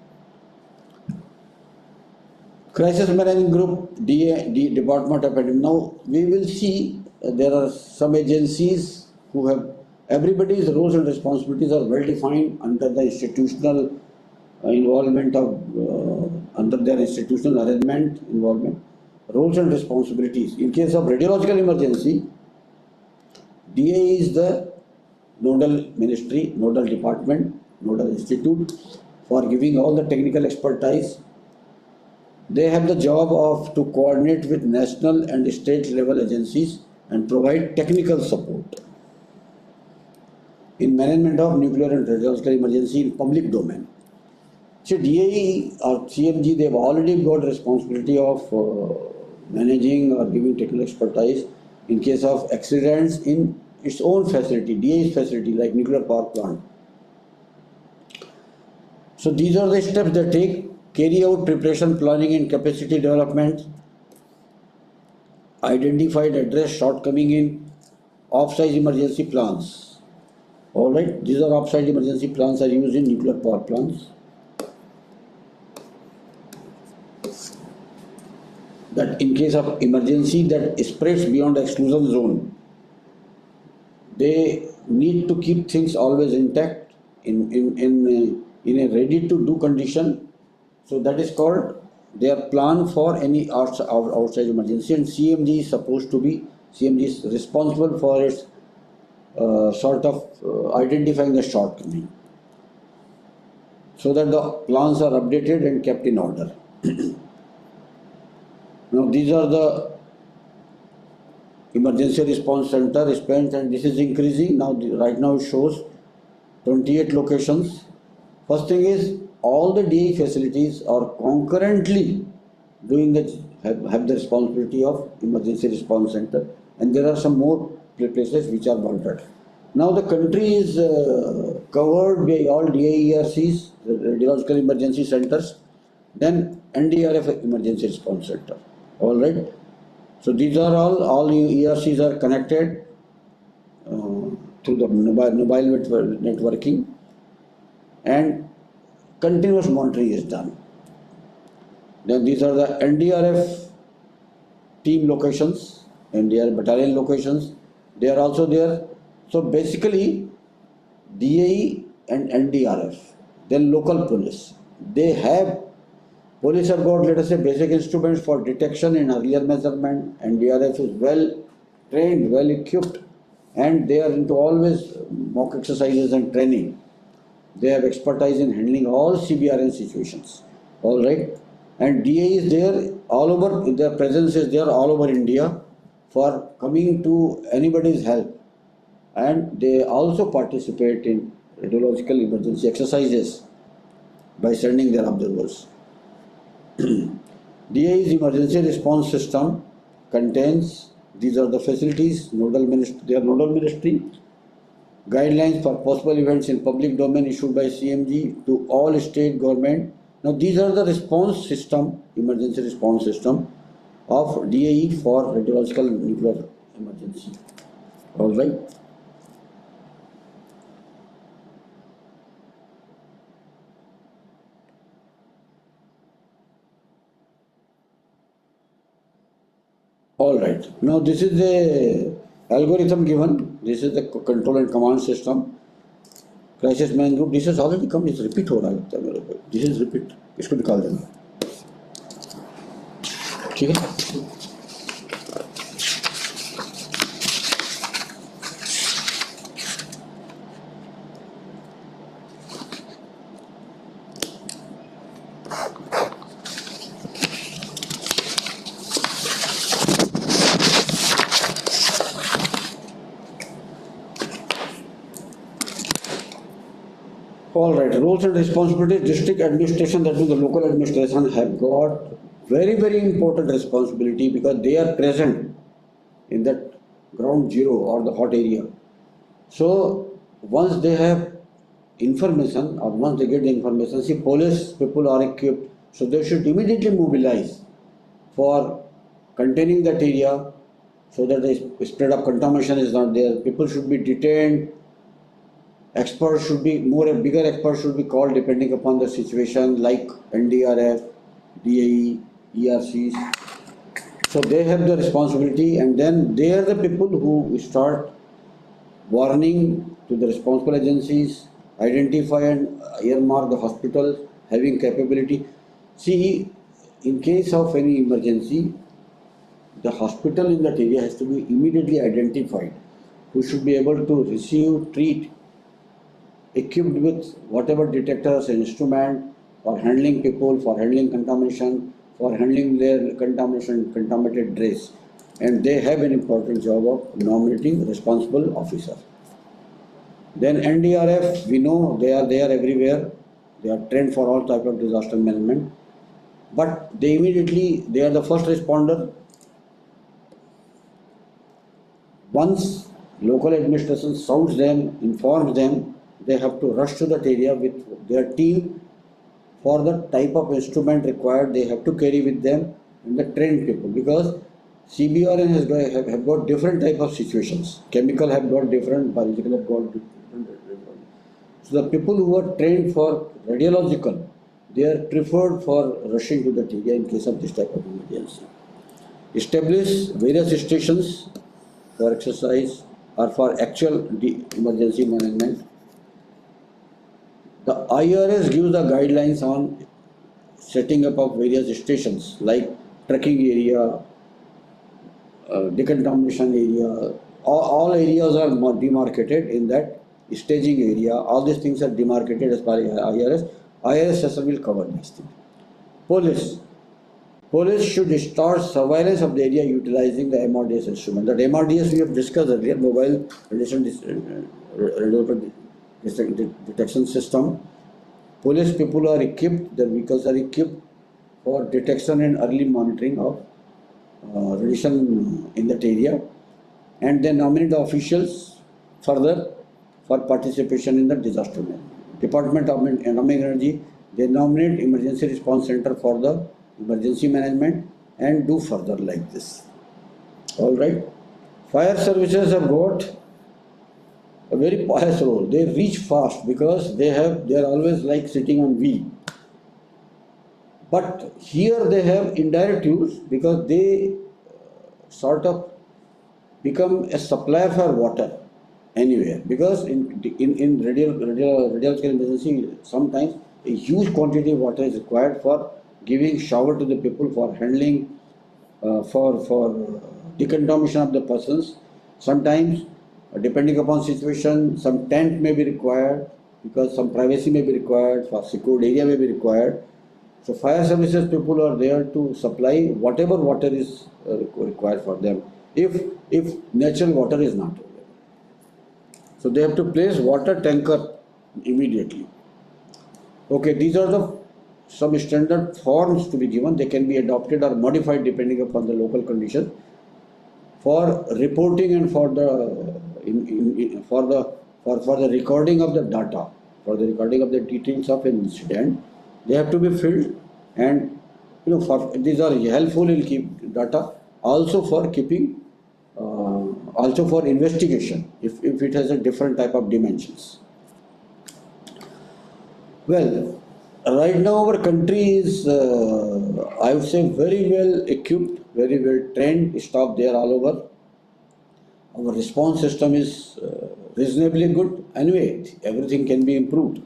Crisis Management Group, Department of Epidemiology. Now we will see there are some agencies who have, everybody's roles and responsibilities are well defined under the institutional involvement of, under their institutional arrangement involvement. roles and responsibilities. In case of radiological emergency, DA is the nodal ministry, nodal department, nodal institute for giving all the technical expertise. They have the job of to coordinate with national and state level agencies and provide technical support in management of nuclear and radiological emergency in public domain. So DAE or CMG, they have already got responsibility of managing or giving technical expertise in case of accidents in its own facility, DAE's facility like nuclear power plant. So these are the steps they take: carry out preparation, planning and capacity development, identify and address shortcoming in off-site emergency plans. Alright, these are off-site emergency plans are used in nuclear power plants. That in case of emergency that spreads beyond the exclusion zone, they need to keep things always intact in a ready to do condition. So that is called their plan for any outside emergency, and CMG is supposed to be, CMG is responsible for its identifying the shortcoming so that the plans are updated and kept in order. Now these are the emergency response center spent, and this is increasing. Now right now it shows 28 locations. First thing is all the DE facilities are concurrently doing have the responsibility of emergency response center, and there are some more places which are bolted. Now the country is covered by all DIERCs, the radiological emergency centers, then NDRF emergency response center. All right. So these are all ERCs are connected through the mobile networking, and continuous monitoring is done. Then these are the NDRF team locations, NDRF battalion locations. They are also there. So basically, DAE and NDRF, then local police, police have got, let us say, basic instruments for detection and earlier measurement. NDRF is well trained, well equipped, and they are into always mock exercises and training. They have expertise in handling all CBRN situations. All right. And DA is there all over, their presence is there all over India for coming to anybody's help. And they also participate in radiological emergency exercises by sending their observers. DA's emergency response system contains, these are the facilities, nodal ministry, guidelines for possible events in public domain issued by CMG to all state government. Now these are the response system, emergency response system of DAE for radiological nuclear emergency. All right. All right. Now this is the algorithm given. This is the control and command system. Crisis man group. This has already come. It's repeat हो रहा लगता है मेरे को. This is repeat. इसको निकाल देना. ठीक है? All right, roles and responsibilities. District administration, that means the local administration, have got very, very important responsibility because they are present in that ground zero or the hot area. So once they have information or once they get the information, see, police people are equipped, so they should immediately mobilize for containing that area so that the spread of contamination is not there. People should be detained. Experts should be bigger experts should be called depending upon the situation, like NDRF, DAE, ERCs. So they have the responsibility, and then they are the people who start warning to the responsible agencies, identify and earmark the hospitals having capability. See, in case of any emergency, the hospital in that area has to be immediately identified, who should be able to receive, treat, equipped with whatever detectors and instrument for handling people, for handling contamination, for handling their contamination, contaminated dress. And they have an important job of nominating responsible officer. Then NDRF, we know they are there everywhere. They are trained for all type of disaster management. But they are the first responder. Once local administration sounds them, informs them, they have to rush to that area with their team for the type of instrument required. They have to carry with them and the trained people, because CBRN have got different type of situations. Chemical have got different, biological have got different. So the people who are trained for radiological, they are preferred for rushing to the area in case of this type of emergency. Establish various stations for exercise or for actual emergency management. The IRS gives the guidelines on setting up of various stations like trekking area, decontamination area. All areas are demarcated in that staging area. All these things are demarcated as per IRS. IRS system will cover these things. Police. Police should start surveillance of the area utilizing the MRDS instrument. That MRDS we have discussed earlier, mobile radiation detection system. Police people are equipped, their vehicles are equipped for detection and early monitoring of radiation in that area, and they nominate the officials further for participation in the disaster management. Department of Atomic Energy, they nominate emergency response center for the emergency management and do further like this. All right. Fire services have got a very pious role. They reach fast because they are always like sitting on wheel. But here they have indirect use because they sort of become a supplier for water anywhere. Because in radiological emergency, sometimes a huge quantity of water is required for giving shower to the people, for handling, for decontamination of the persons. Sometimes, depending upon situation, some tent may be required because some privacy may be required, for secured area may be required. So fire services people are there to supply whatever water is required for them if natural water is not available. So they have to place water tanker immediately. Okay, these are some standard forms to be given. They can be adopted or modified depending upon the local condition for reporting and for the recording of the data, for the recording of the details of an incident. They have to be filled, and these are helpful in keep data, also for keeping, also for investigation if it has a different type of dimensions. Well, right now our country is, I would say, very well equipped, very well trained staff there all over. Our response system is reasonably good. Anyway, everything can be improved.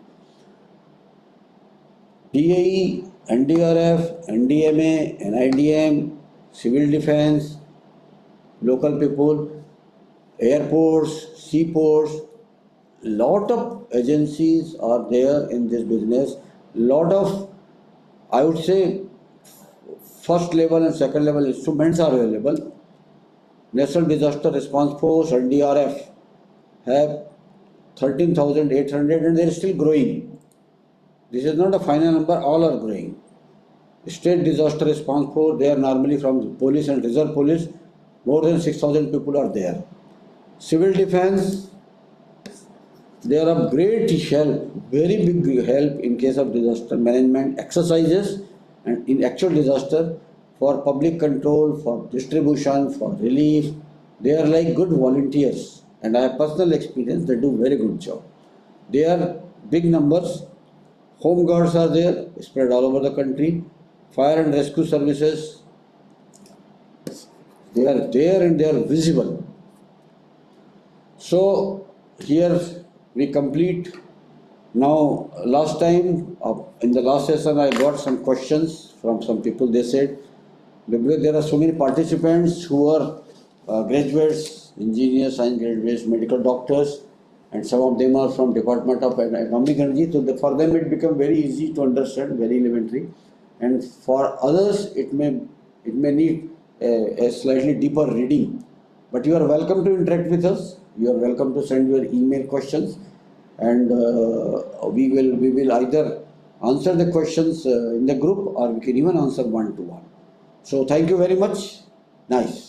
DAE, NDRF, NDMA, NIDM, civil defense, local people, airports, seaports, lot of agencies are there in this business. Lot of, I would say, first level and second level instruments are available. National Disaster Response Force, NDRF, have 13,800 and they are still growing. This is not a final number, all are growing. State Disaster Response Force, they are normally from the police and reserve police, more than 6,000 people are there. Civil defense, they are of great help, very big help in case of disaster management exercises and in actual disaster, for public control, for distribution, for relief. They are like good volunteers, and I have personal experience, they do very good job. They are big numbers. Home guards are there, spread all over the country. Fire and rescue services, they are there and they are visible. So here we complete. Now last time, in the last session I got some questions from some people. They said, Because there are so many participants who are graduates, engineers, science graduates, medical doctors, and some of them are from Department of Atomic Energy. So for them it become very easy to understand, very elementary, and for others it may need a slightly deeper reading. But you are welcome to interact with us. You are welcome to send your email questions, and we will either answer the questions in the group, or we can even answer one to one. So thank you very much. Nice.